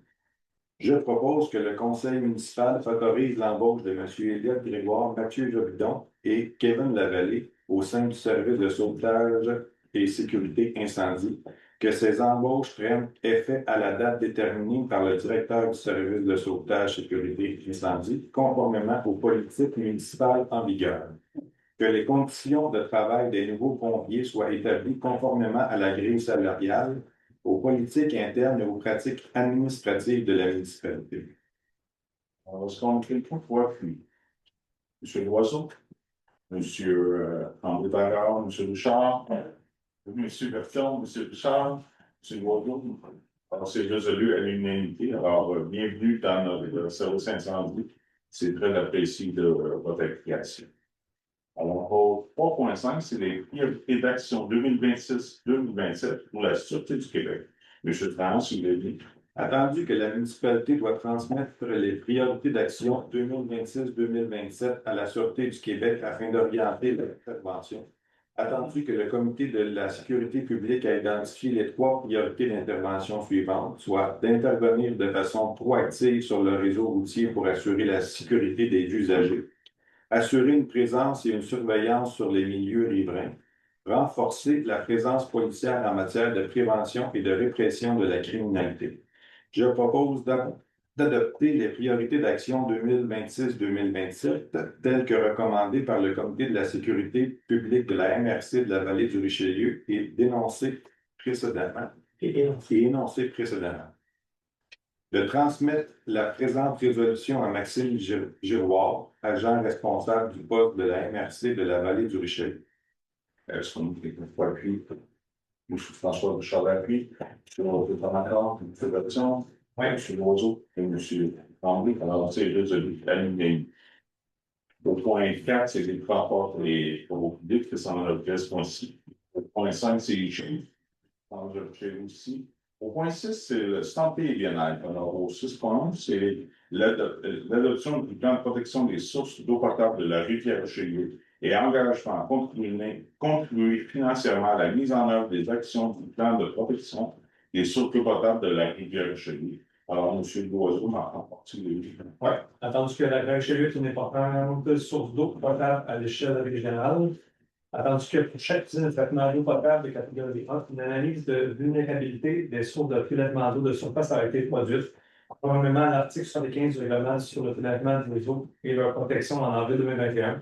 je propose que le conseil municipal autorise l'embauche de M. Éliott Grégoire, Mathieu Jobidon et Kevin Lavallée au sein du service de sauvetage et sécurité incendie, que ces embauches prennent effet à la date déterminée par le directeur du service de sauvetage et sécurité incendie, conformément aux politiques municipales en vigueur. Que les conditions de travail des nouveaux pompiers soient établies conformément à la grille salariale, aux politiques internes et aux pratiques administratives de la municipalité. Alors, est-ce qu'on écrit tout fois, puis M. Loiseau, M. André Barrard, M. Richard, M. Berton, M. Richard, M. Loiseau. Alors, c'est résolu à l'unanimité. Alors, bienvenue dans notre service incendie. C'est très apprécié de votre application. Alors, au 3.5, c'est les priorités d'action 2026-2027 pour la Sûreté du Québec. M. France, il a dit. Attendu que la municipalité doit transmettre les priorités d'action 2026-2027 à la Sûreté du Québec afin d'orienter l'intervention. Attendu que le Comité de la sécurité publique a identifié les 3 priorités d'intervention suivantes, soit d'intervenir de façon proactive sur le réseau routier pour assurer la sécurité des usagers, assurer une présence et une surveillance sur les milieux riverains, renforcer la présence policière en matière de prévention et de répression de la criminalité. Je propose d'adopter les priorités d'action 2026-2027 telles que recommandées par le Comité de la sécurité publique de la MRC de la vallée du Richelieu et énoncées précédemment. De transmettre la présente résolution à Maxime Giroir, agent responsable du poste de la MRC de la vallée du Richelieu. Est-ce qu'on écrit tout fois, puis M. François Richard-Lappuie, M. Roger-Tamacor, M. Berton, M. Loiseau et M. Tremblay. Alors, c'est résolu à l'unanimité. Au point 4, c'est les transports et travaux publics, qui sont dans le pièce point 6. Au point 5, c'est les chiffres. J'ai aussi. Au point 6, c'est le santé et bien-être. Alors, au 6.1, c'est l'adoption du plan de protection des sources d'eau potable de la rivière Richelieu et engagement à contribuer financièrement à la mise en œuvre des actions du plan de protection des sources d'eau potable de la rivière Richelieu. Alors, M. Loiseau m'en prend partie. Oui, attendu que la rivière Richelieu est une importante source d'eau potable à l'échelle régionale. Attendu que pour chaque usine de traitement d'eau potable de catégorie 1, une analyse de vulnérabilité des sources de prélèvement d'eau de surface a été produite, conformément à l'article 75 du règlement sur le prélèvement des eaux et leur protection en avril 2021,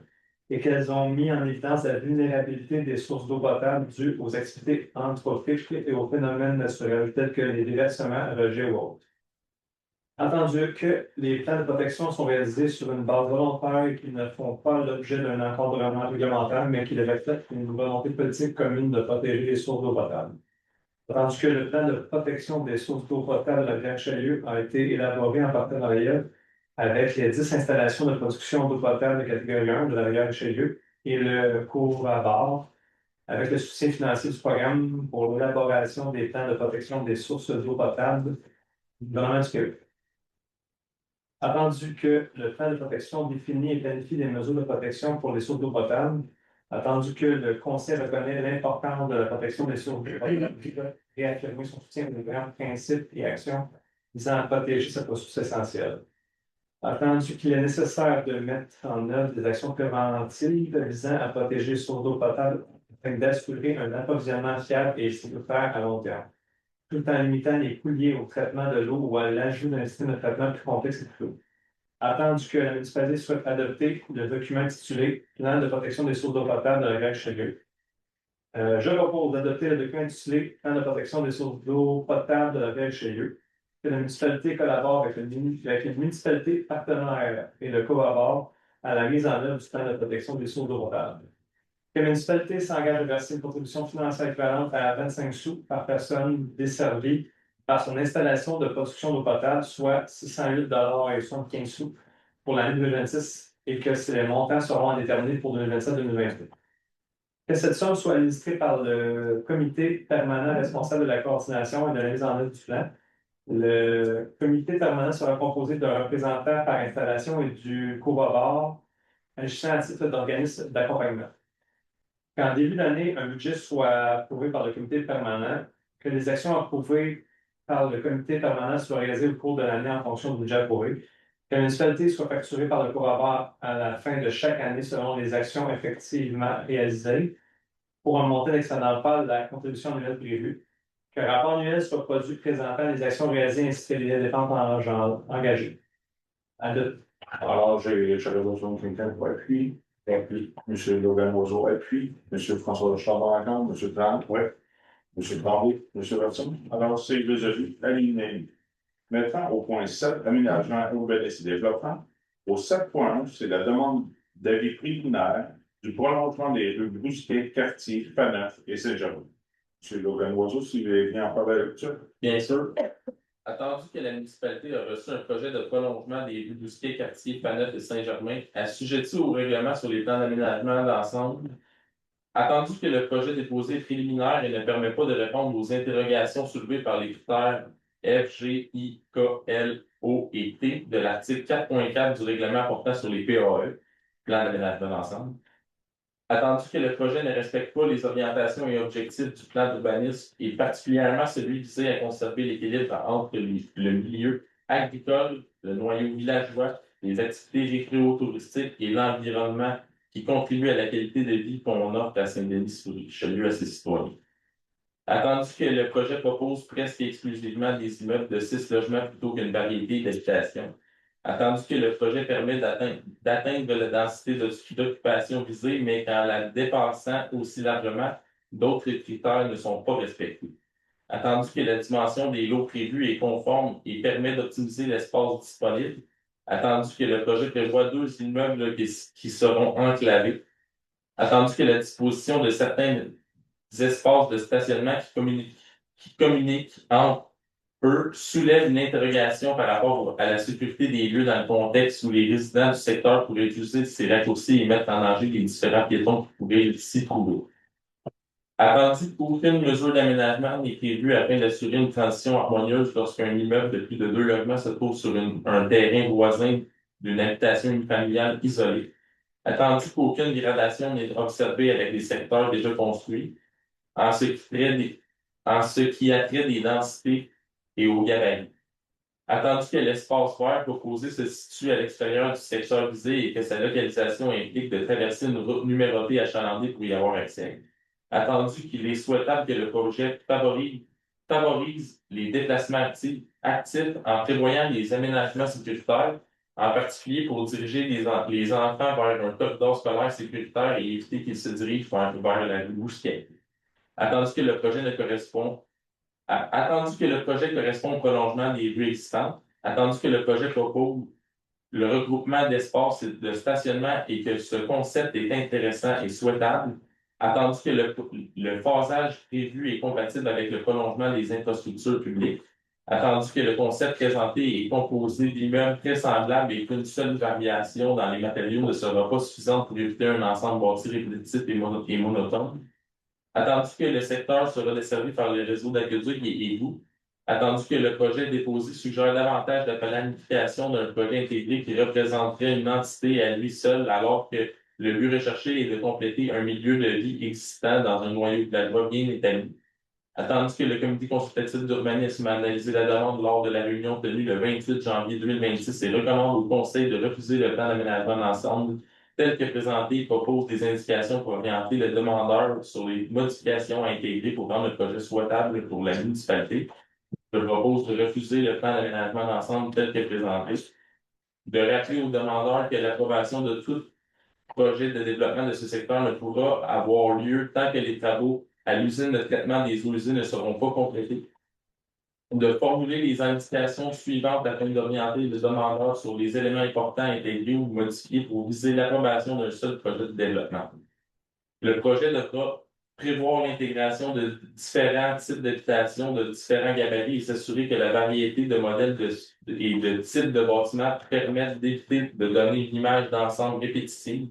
et qu'elles ont mis en évidence la vulnérabilité des sources d'eau potable dues aux activités anthropiques et aux phénomènes naturels tels que les déversements, rejets ou autres. Attendu que les plans de protection sont réalisés sur une base volontaire et qui ne font pas l'objet d'un encadrement réglementaire, mais qui reflètent une volonté politique commune de protéger les sources d'eau potable. Attendu que le plan de protection des sources d'eau potable de la rivière Richelieu a été élaboré en partenariat avec les 10 installations de production d'eau potable de catégorie 1 de la rivière Richelieu et le cours à bord, avec le soutien financier du programme pour l'élaboration des plans de protection des sources d'eau potable du gouvernement du Québec. Attendu que le plan de protection définit et planifie des mesures de protection pour les sources d'eau potable Attendu que le Conseil reconnaît l'importance de la protection des sources d'eau potable, réaffirmer son soutien aux grands principes et actions visant à protéger cette ressource essentielle. Attendu qu'il est nécessaire de mettre en œuvre des actions préventives visant à protéger les sources d'eau potable afin d'assurer un approvisionnement fiable et sécuritaire à long terme, tout en limitant les coûts liés au traitement de l'eau ou à l'ajout d'un système de traitement plus complexe et plus lourd. Attendu que la municipalité souhaite adopter le document intitulé Plan de protection des sources d'eau potable de la Grèce-Chalieu. Je propose d'adopter le document intitulé Plan de protection des sources d'eau potable de la Grèce-Chalieu. Que la municipalité collabore avec les municipalités partenaires et le collabore à la mise en œuvre du plan de protection des sources d'eau potable. Que la municipalité s'engage à verser une contribution financière équivalente à 25 sous par personne desservie par son installation de production d'eau potable, soit 608,75 sous pour l'année 2026 et que ces montants seront déterminés pour 2027-2028. Que cette somme soit administrée par le comité permanent responsable de la coordination et de la mise en œuvre du plan. Le comité permanent sera composé d'un représentant par installation et du co-bord agissant à titre d'organisme d'accompagnement. Qu'en début d'année, un budget soit approuvé par le comité permanent, que les actions approuvées par le comité permanent soient réalisées au cours de l'année en fonction du budget approuvé, que la municipalité soit facturée par le co-bord à la fin de chaque année selon les actions effectivement réalisées pour un montant n'excédant pas la contribution annuelle prévue, qu'un rapport annuel soit produit présentant les actions réalisées ainsi que les dépenses engagées. Alors, j'avais besoin de quelqu'un pour appuyer. Appuie. M. Logan Roseau appuie. M. François Charbon, M. Plante, oui. M. Tremblay, M. Verson. Alors, c'est deux avis alignés. Maintenant, au point 7, aménagement urbanisme et développement. Au 7.1, c'est la demande d'avis préliminaire du prolongement des rues Brusquet, Cartier, Faneuf et Saint-Jérôme. M. Logan Roseau, si vous voulez bien en faire la lecture. Bien sûr. Attendu que la municipalité a reçu un projet de prolongement des rues Bousquet, Cartier, Faneuf et Saint-Germain, assujetti au règlement sur les plans d'aménagement d'ensemble. Attendu que le projet déposé est préliminaire et ne permet pas de répondre aux interrogations soulevées par les critères F, G, I, K, L, O et T de l'article 4.4 du règlement portant sur les PAE, plan d'aménagement d'ensemble. Attendu que le projet ne respecte pas les orientations et objectifs du plan d'urbanisme et particulièrement celui visé à conserver l'équilibre entre le milieu agricole, le noyau villageois, les activités récréo-touristiques et l'environnement qui contribuent à la qualité de vie qu'on offre à Saint-Denis-sur-Richelieu à ses citoyens. Attendu que le projet propose presque exclusivement des immeubles de 6 logements plutôt qu'une variété d'habitations. Attendu que le projet permet d'atteindre la densité d'occupation visée, mais qu'en la dépassant aussi largement, d'autres critères ne sont pas respectés. Attendu que la dimension des lots prévus est conforme et permet d'optimiser l'espace disponible. Attendu que le projet prévoit 2 immeubles qui seront enclavés. Attendu que la disposition de certains espaces de stationnement qui communiquent entre eux soulève une interrogation par rapport à la sécurité des lieux dans le contexte où les résidents du secteur pourraient utiliser ces raccourcis et mettre en danger les différents piétons qui pourraient s'y trouver. Attendu qu'aucune mesure d'aménagement n'est prévue afin d'assurer une transition harmonieuse lorsqu'un immeuble de plus de 2 logements se trouve sur un terrain voisin d'une habitation unifamiliale isolée. Attendu qu'aucune gradation n'est observée avec les secteurs déjà construits, en ce qui a trait des densités et au gabarit. Attendu que l'espace vert proposé se situe à l'extérieur du secteur visé et que sa localisation implique de traverser une route numérotée achalandée pour y avoir accès. Attendu qu'il est souhaitable que le projet favorise les déplacements actifs en prévoyant des aménagements sécuritaires, en particulier pour diriger les enfants vers un corridor scolaire sécuritaire et éviter qu'ils se dirigent vers la rue Bousquet. Attendu que le projet correspond au prolongement des rues existantes, attendu que le projet propose le regroupement d'espaces de stationnement et que ce concept est intéressant et souhaitable, attendu que le phasage prévu est compatible avec le prolongement des infrastructures publiques, attendu que le concept présenté est composé d'immeubles très semblables et qu'une seule variation dans les matériaux ne sera pas suffisante pour éviter un ensemble bâti répétitif et monotone, attendu que le secteur sera desservi par le réseau d'aqueducs et égouts, attendu que le projet déposé suggère davantage de planification d'un projet intégré qui représenterait une entité à lui seul, alors que Le but recherché est de compléter un milieu de vie existant dans un noyau de la loi bien établi. Attendu que le comité consultatif d'urbanisme a analysé la demande lors de la réunion tenue le 28 janvier 2026 et recommande au Conseil de refuser le plan d'aménagement d'ensemble tel que présenté, il propose des indications pour orienter le demandeur sur les modifications à intégrer pour rendre le projet souhaitable pour la municipalité. Je propose de refuser le plan d'aménagement d'ensemble tel que présenté, de rappeler au demandeur que l'approbation de tout projet de développement de ce secteur ne pourra avoir lieu tant que les travaux à l'usine de traitement des eaux usées ne seront pas complétés. De formuler les indications suivantes afin d'orienter le demandeur sur les éléments importants à intégrer ou modifier pour viser l'approbation d'un seul projet de développement. Le projet devra prévoir l'intégration de différents types d'habitations de différents gabarits et s'assurer que la variété de modèles et de types de bâtiments permettent d'éviter de donner une image d'ensemble répétitive.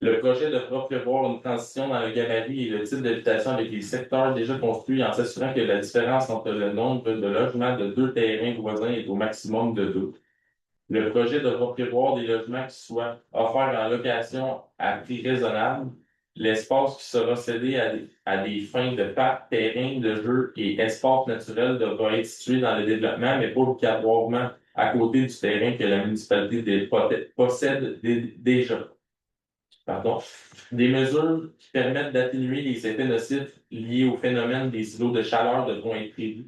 Le projet devra prévoir une transition dans le gabarit et le type d'habitation avec les secteurs déjà construits en s'assurant que la différence entre le nombre de logements de 2 terrains voisins est au maximum de 2. Le projet devra prévoir des logements qui soient offerts en location à prix raisonnable. L'espace qui sera cédé à des fins de parcs, terrains de jeu et espaces naturels devra être situé dans le développement, mais pas obligatoirement à côté du terrain que la municipalité possède déjà. Des mesures qui permettent d'atténuer les effets nocifs liés au phénomène des îlots de chaleur devront être prévus.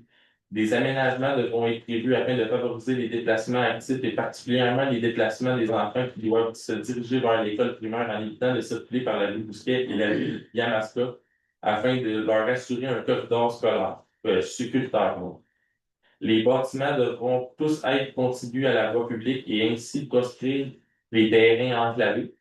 Des aménagements devront être prévus afin de favoriser les déplacements actifs et particulièrement les déplacements des enfants qui doivent se diriger vers l'école primaire en évitant de circuler par la rue Bousquet et la rue Yamaska afin de leur assurer un corridor scolaire sécuritaire. Les bâtiments devront tous être contigus à la voie publique et ainsi proscrire les terrains enclavés.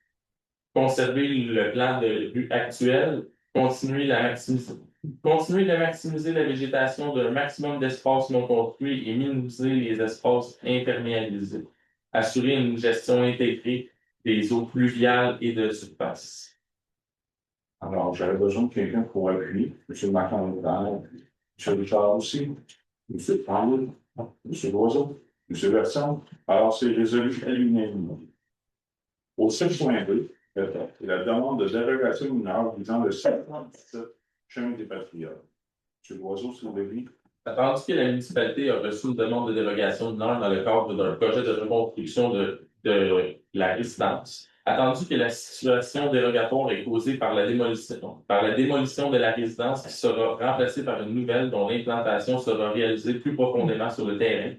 Conserver le plan de rue actuel, continuer de maximiser la végétation d'un maximum d'espaces non construits et minimiser les espaces imperméabilisés. Assurer une gestion intégrée des eaux pluviales et de surface. Alors, j'avais besoin de quelqu'un pour appuyer. M. Marc-André, M. Richard aussi, M. Paul, M. Loiseau, M. Verson. Alors, c'est résolu à l'unanimité. Au 7.2, la demande de dérogation mineure visant le 717 chemin des Patriotes. M. Loiseau, s'il vous plaît. Attendu que la municipalité a reçu une demande de dérogation mineure dans le cadre d'un projet de reconstruction de la résidence, attendu que la situation dérogatoire est causée par la démolition de la résidence qui sera remplacée par une nouvelle dont l'implantation sera réalisée plus profondément sur le terrain,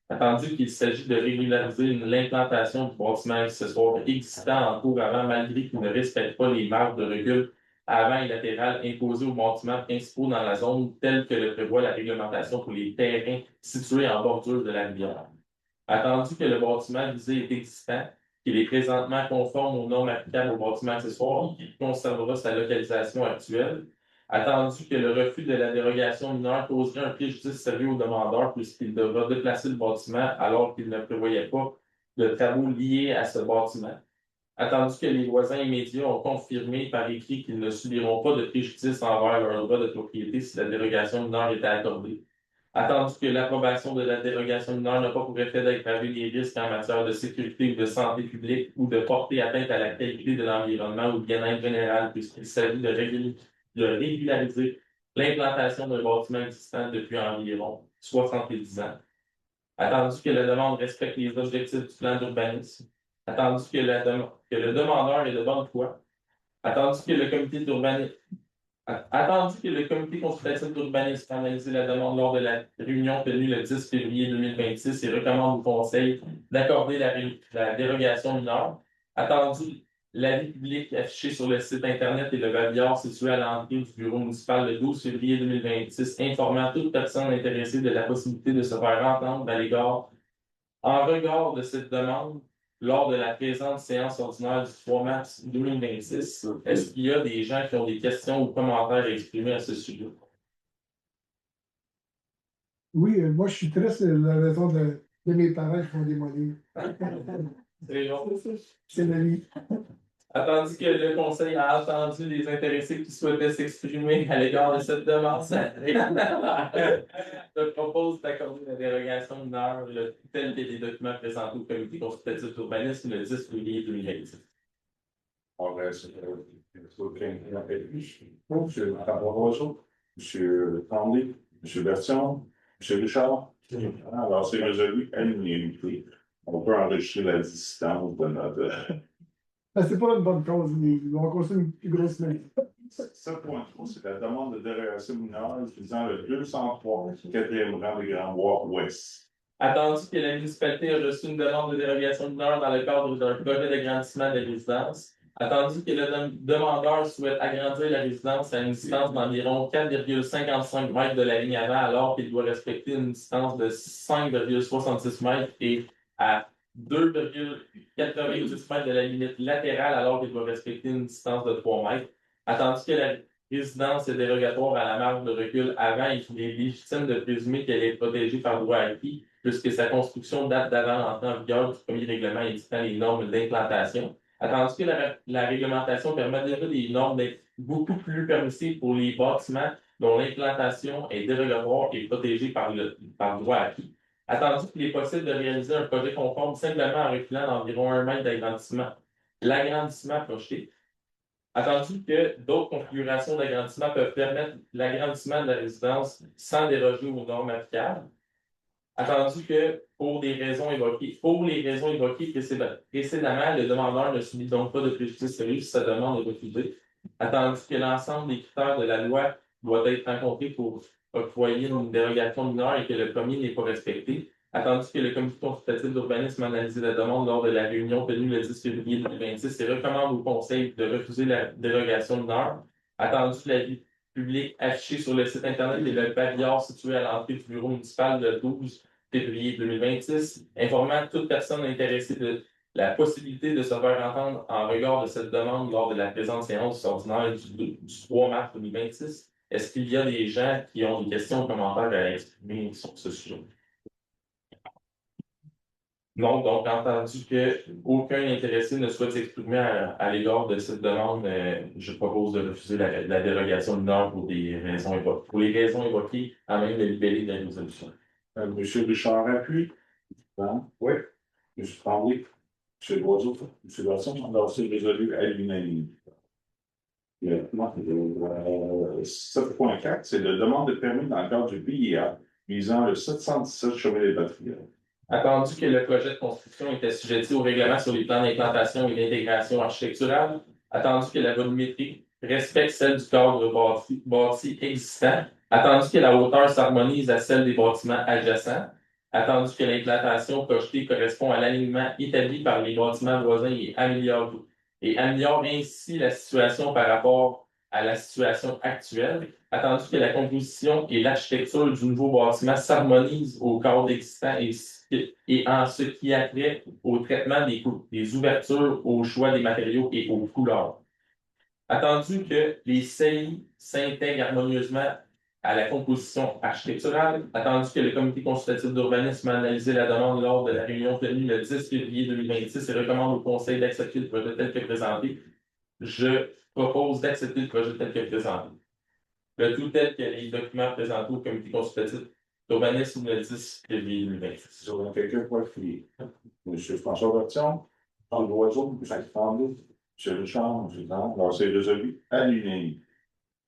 attendu qu'il s'agit de régulariser l'implantation du bâtiment accessoire existant en cours avant malgré qu'il ne respecte pas les marges de recul avant et latérales imposées aux bâtiments principaux dans la zone telle que le prévoit la réglementation pour les terrains situés en bordure de la rivière. Attendu que le bâtiment visé est existant, qu'il est présentement conforme aux normes applicables aux bâtiments accessoires et qu'il conservera sa localisation actuelle, attendu que le refus de la dérogation mineure causerait un préjudice sérieux au demandeur puisqu'il devra déplacer le bâtiment alors qu'il ne prévoyait pas de travaux liés à ce bâtiment. Attendu que les voisins immédiats ont confirmé par écrit qu'ils ne subiront pas de préjudice envers leur droit de propriété si la dérogation mineure était accordée. Attendu que l'approbation de la dérogation mineure n'a pas pour effet d'aggraver les risques en matière de sécurité ou de santé publique ou de porter atteinte à la qualité de l'environnement ou le bien-être général puisqu'il s'agit de régulariser l'implantation d'un bâtiment existant depuis environ 70 ans. Attendu que la demande respecte les objectifs du plan d'urbanisme. Attendu que le demandeur est de bonne foi. Attendu que le comité consultatif d'urbanisme a analysé la demande lors de la réunion tenue le 10 février 2026 et recommande au Conseil d'accorder la dérogation mineure. Attendu l'avis public affiché sur le site Internet et le babillard situé à l'entrée du bureau municipal le 12 février 2026, informant toute personne intéressée de la possibilité de se faire entendre en regard de cette demande lors de la présente séance ordinaire du 3 mars 2026. Est-ce qu'il y a des gens qui ont des questions ou commentaires à exprimer à ce sujet? Oui, moi, je suis très sur la raison de mes parents qui font démolir. C'est bon. C'est la vie. Attendu que le Conseil a entendu les intéressés qui souhaitaient s'exprimer à l'égard de cette demande, je propose d'accorder la dérogation mineure telle que les documents présentés au comité consultatif d'urbanisme le 10 février 2026. On reste M. Caporaso, M. Tremblay, M. Bertillon, M. Richard. Alors, c'est résolu à l'unanimité. On peut enregistrer la distance de notre. C'est pas une bonne cause, ils vont construire une plus grosse maison. 7.3, c'est la demande de dérogation mineure utilisant le 203 4e rang des Grands Bois Ouest. Attendu que la municipalité a reçu une demande de dérogation mineure dans le cadre d'un projet d'agrandissement de résidence, attendu que le demandeur souhaite agrandir la résidence à une distance d'environ 4,55 mètres de la ligne avant, alors qu'il doit respecter une distance de 5,66 mètres et à 2,90 mètres de la limite latérale, alors qu'il doit respecter une distance de 3 mètres. Attendu que la résidence est dérogatoire à la marge de recul avant et qu'il est légitime de présumer qu'elle est protégée par droit acquis, puisque sa construction date d'avant l'entrée en vigueur du premier règlement indiquant les normes d'implantation. Attendu que la réglementation permet déjà des normes beaucoup plus permissives pour les bâtiments dont l'implantation est dérogatoire et protégée par droit acquis. Attendu qu'il est possible de réaliser un projet conforme simplement en reculant d'environ 1 mètre d'agrandissement. L'agrandissement projeté. Attendu que d'autres configurations d'agrandissement peuvent permettre l'agrandissement de la résidence sans déroger aux normes applicables. Attendu que, pour les raisons évoquées précédemment, le demandeur ne subit donc pas de préjudice sérieux si sa demande est refusée. Attendu que l'ensemble des critères de la loi doit être rencontré pour octroyer une dérogation mineure et que le premier n'est pas respecté. Attendu que le comité consultatif d'urbanisme a analysé la demande lors de la réunion tenue le 10 février 2026 et recommande au conseil de refuser la dérogation mineure. Attendu que l'avis public affiché sur le site Internet et le pavillon situé à l'entrée du bureau municipal le 12 février 2026, informant toute personne intéressée de la possibilité de se faire entendre en regard de cette demande lors de la présente séance ordinaire du 3 mars 2026. Est-ce qu'il y a des gens qui ont des questions ou commentaires à exprimer sur ce sujet? Non, donc entendu qu'aucun intéressé ne souhaite s'exprimer à l'égard de cette demande, je propose de refuser la dérogation mineure pour les raisons évoquées, à même de libérer de la résolution. Monsieur Richard appuie. Oui. Monsieur Tremblay. Monsieur Loiseau. Monsieur Bertillon. Alors, c'est résolu à l'unanimité. 7.4, c'est la demande de permis dans le cadre du PIA visant le 717 chemin des Batteries. Attendu que le projet de construction était assujetti au règlement sur les plans d'implantation et d'intégration architecturale, attendu que la volumétrie respecte celle du cadre bâti existant, attendu que la hauteur s'harmonise à celle des bâtiments adjacents, attendu que l'implantation projetée correspond à l'alignement établi par les bâtiments voisins et améliore ainsi la situation par rapport à la situation actuelle, attendu que la composition et l'architecture du nouveau bâtiment s'harmonisent au cadre existant et en ce qui a trait au traitement des ouvertures, au choix des matériaux et aux couleurs. Attendu que les CI s'intègrent harmonieusement à la composition architecturale, attendu que le comité consultatif d'urbanisme a analysé la demande lors de la réunion tenue le 10 février 2026 et recommande au conseil d'accepter le projet tel que présenté, je propose d'accepter le projet tel que présenté. Le tout tel que les documents présentés au comité consultatif d'urbanisme le 10 février 2026. Sur quelqu'un pour appuyer. Monsieur François Bertillon, Jean Loiseau, M. Tremblay, M. Richard, M. Tremblay. Alors, c'est résolu à l'unanimité.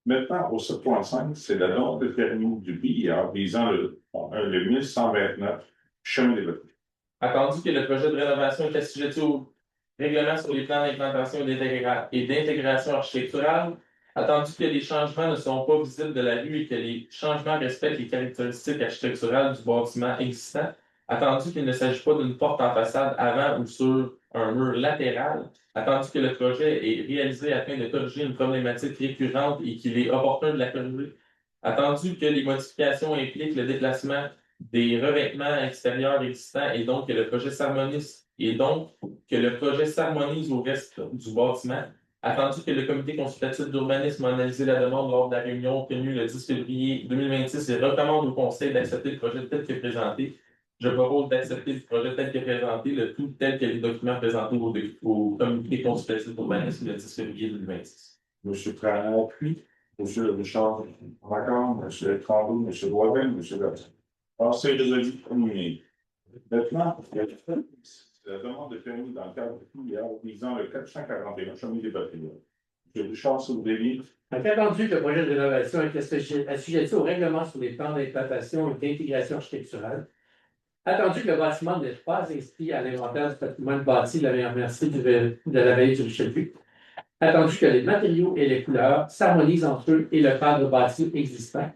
Maintenant, au 7.5, c'est la demande de permis du PIA visant le 1129 chemin des Batteries. Attendu que le projet de rénovation est assujetti au règlement sur les plans d'implantation et d'intégration architecturale, attendu que les changements ne sont pas visibles de la rue et que les changements respectent les caractéristiques architecturales du bâtiment existant, attendu qu'il ne s'agit pas d'une porte en façade avant ou sur un mur latéral, attendu que le projet est réalisé afin de corriger une problématique récurrente et qu'il est opportun de la corriger, attendu que les modifications impliquent le déplacement des revêtements extérieurs existants et donc que le projet s'harmonise au reste du bâtiment, attendu que le comité consultatif d'urbanisme a analysé la demande lors de la réunion tenue le 10 février 2026 et recommande au conseil d'accepter le projet tel que présenté. Je propose d'accepter le projet tel que présenté, le tout tel que les documents présentés au comité consultatif d'urbanisme le 10 février 2026. M. Tremblay appuie. M. Richard Macron, M. Tremblay, M. Loisel, M. Bertillon. Alors, c'est résolu à l'unanimité. Maintenant, c'est la demande de permis dans le cadre du PIA visant le 441 chemin des bâtiments. M. Richard Soudéry. Attendu que le projet de rénovation est assujetti au règlement sur les plans d'implantation et d'intégration architecturale, attendu que le bâtiment n'est pas inscrit à l'inventaire du patrimoine bâti de la MRC de la vallée du Richelieu, attendu que les matériaux et les couleurs s'harmonisent entre eux et le cadre bâti existant,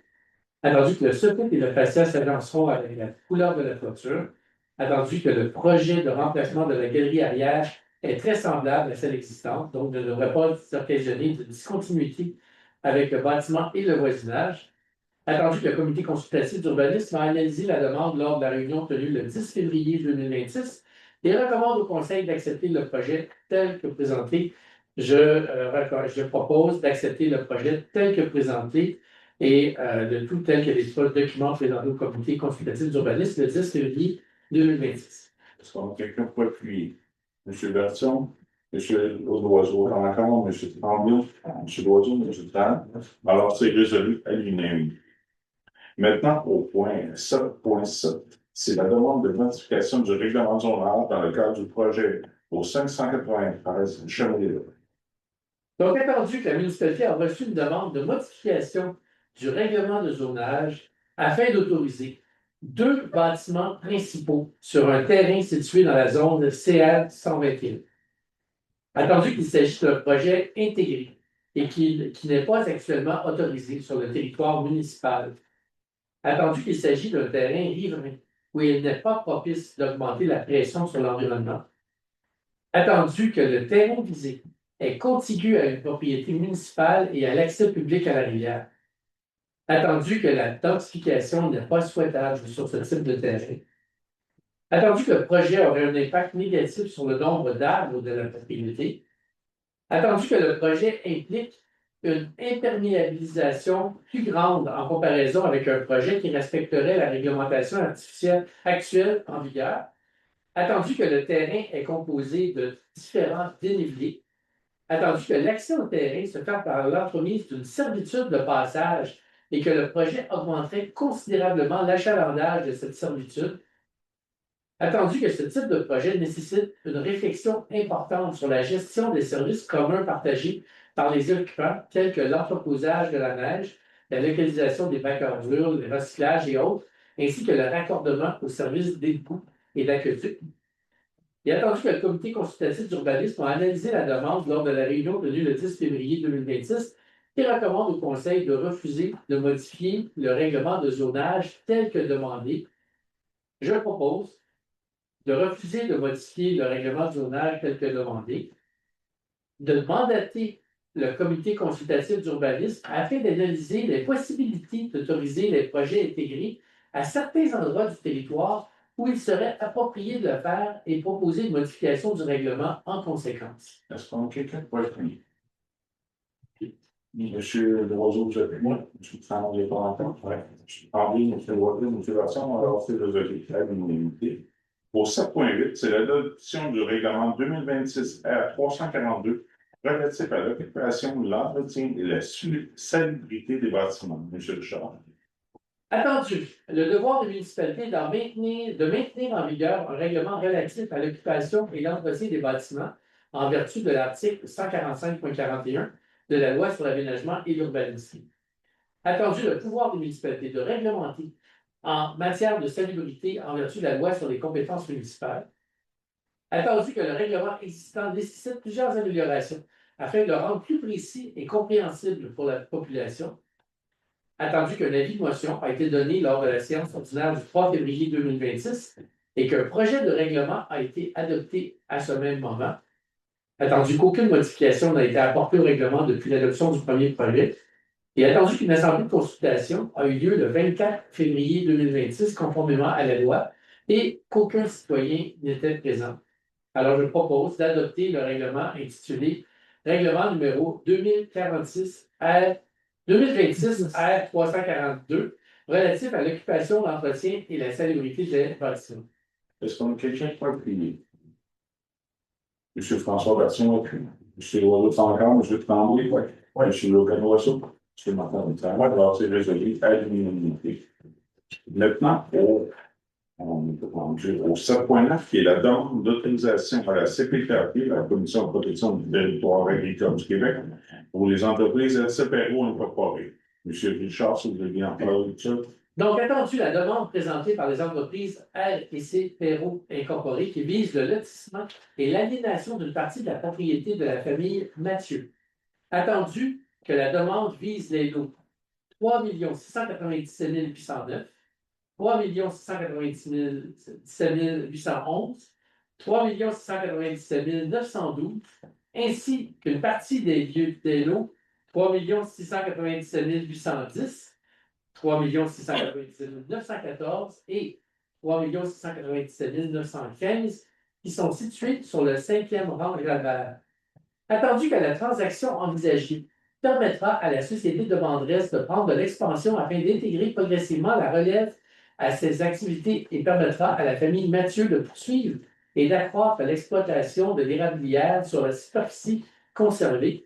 attendu que le socle et le fascia s'agenceront avec la couleur de la toiture, attendu que le projet de remplacement de la galerie arrière est très semblable à celle existante, donc ne devrait pas occasionner de discontinuité avec le bâtiment et le voisinage. Attendu que le comité consultatif d'urbanisme a analysé la demande lors de la réunion tenue le 10 février 2026 et recommande au Conseil d'accepter le projet tel que présenté. Je propose d'accepter le projet tel que présenté et de tout tel que les documents présentés au comité consultatif d'urbanisme le 10 février 2026. Est-ce qu'on a quelqu'un pour appuyer? M. Berton, M. Loiseau, encore, M. Tremblay, M. Loiseau, M. Tran. Alors, c'est résolu à l'unanimité. Maintenant, au point 7.7, c'est la demande de modification du règlement zonal dans le cadre du projet au 593 chemin des Lois. Donc, attendu que la municipalité a reçu une demande de modification du règlement de zonage afin d'autoriser 2 bâtiments principaux sur un terrain situé dans la zone CR 121. Attendu qu'il s'agit d'un projet intégré et qui n'est pas actuellement autorisé sur le territoire municipal. Attendu qu'il s'agit d'un terrain riverain où il n'est pas propice d'augmenter la pression sur l'environnement. Attendu que le terrain visé est contigu à une propriété municipale et à l'accès public à la rivière. Attendu que la densification n'est pas souhaitable sur ce type de terrain. Attendu que le projet aurait un impact négatif sur le nombre d'arbres de la propriété. Attendu que le projet implique une imperméabilisation plus grande en comparaison avec un projet qui respecterait la réglementation artificielle actuelle en vigueur. Attendu que le terrain est composé de différents dénivelés. Attendu que l'accès au terrain se fait par l'entremise d'une servitude de passage et que le projet augmenterait considérablement l'achalandage de cette servitude. Attendu que ce type de projet nécessite une réflexion importante sur la gestion des services communs partagés par les occupants, tels que l'entreposage de la neige, la localisation des bacs à ordures, le recyclage et autres, ainsi que le raccordement aux services d'égout et d'aqueduc. Et attendu que le comité consultatif d'urbanisme a analysé la demande lors de la réunion tenue le 10 février 2026 et recommande au Conseil de refuser de modifier le règlement de zonage tel que demandé, je propose de refuser de modifier le règlement de zonage tel que demandé, de mandater le comité consultatif d'urbanisme afin d'analyser les possibilités d'autoriser les projets intégrés à certains endroits du territoire où il serait approprié de le faire et proposer une modification du règlement en conséquence. Est-ce qu'on a quelqu'un pour appuyer? Monsieur Loiseau, vous avez moi, M. Tremblay, pas encore. Oui. M. Tremblay, M. Loiseau, M. Berton, alors c'est résolu à l'unanimité. Au 7.8, c'est l'adoption du règlement 2026 R 342 relatif à l'occupation, l'entretien et la salubrité des bâtiments. M. Richard. Attendu, le devoir des municipalités de maintenir en vigueur un règlement relatif à l'occupation et l'entretien des bâtiments en vertu de l'article 145.41 de la Loi sur l'aménagement et l'urbanisme. Attendu le pouvoir des municipalités de réglementer en matière de salubrité en vertu de la Loi sur les compétences municipales. Attendu que le règlement existant nécessite plusieurs améliorations afin de le rendre plus précis et compréhensible pour la population. Attendu qu'un avis de motion a été donné lors de la séance ordinaire du 3 février 2026 et qu'un projet de règlement a été adopté à ce même moment. Attendu qu'aucune modification n'a été apportée au règlement depuis l'adoption du premier projet. Et attendu qu'une assemblée de consultation a eu lieu le 24 février 2026 conformément à la loi et qu'aucun citoyen n'était présent. Alors, je propose d'adopter le règlement intitulé Règlement numéro 2026 R 2026 R 342 relatif à l'occupation, l'entretien et la salubrité des bâtiments. Est-ce qu'on a quelqu'un pour appuyer? M. François Berton appuie. M. Loiseau encore, M. Tremblay, oui. M. Logan-Rousseau, M. Martin-Mitterrand, alors c'est résolu à l'unanimité. Maintenant, On peut conduire au 7.9, qui est la demande d'autorisation à la CPTAP, la Commission de protection du territoire agricole du Québec, pour les entreprises SCPRO incorporées. Monsieur Richard, si vous voulez bien en parler de ça. Donc, attendu la demande présentée par les entreprises R&C Perrault Incorporées qui vise le lotissement et l'aliénation d'une partie de la propriété de la famille Mathieu. Attendu que la demande vise les lots 3 697 809, 3 697 811, 3 697 912, ainsi qu'une partie des lots 3 697 810, 3 697 914 et 3 697 915 qui sont situés sur le 5e rang global. Attendu que la transaction envisagée permettra à la société demanderesse de prendre de l'expansion afin d'intégrer progressivement la relève à ses activités et permettra à la famille Mathieu de poursuivre et d'accroître l'exploitation de l'érablière sur la superficie conservée.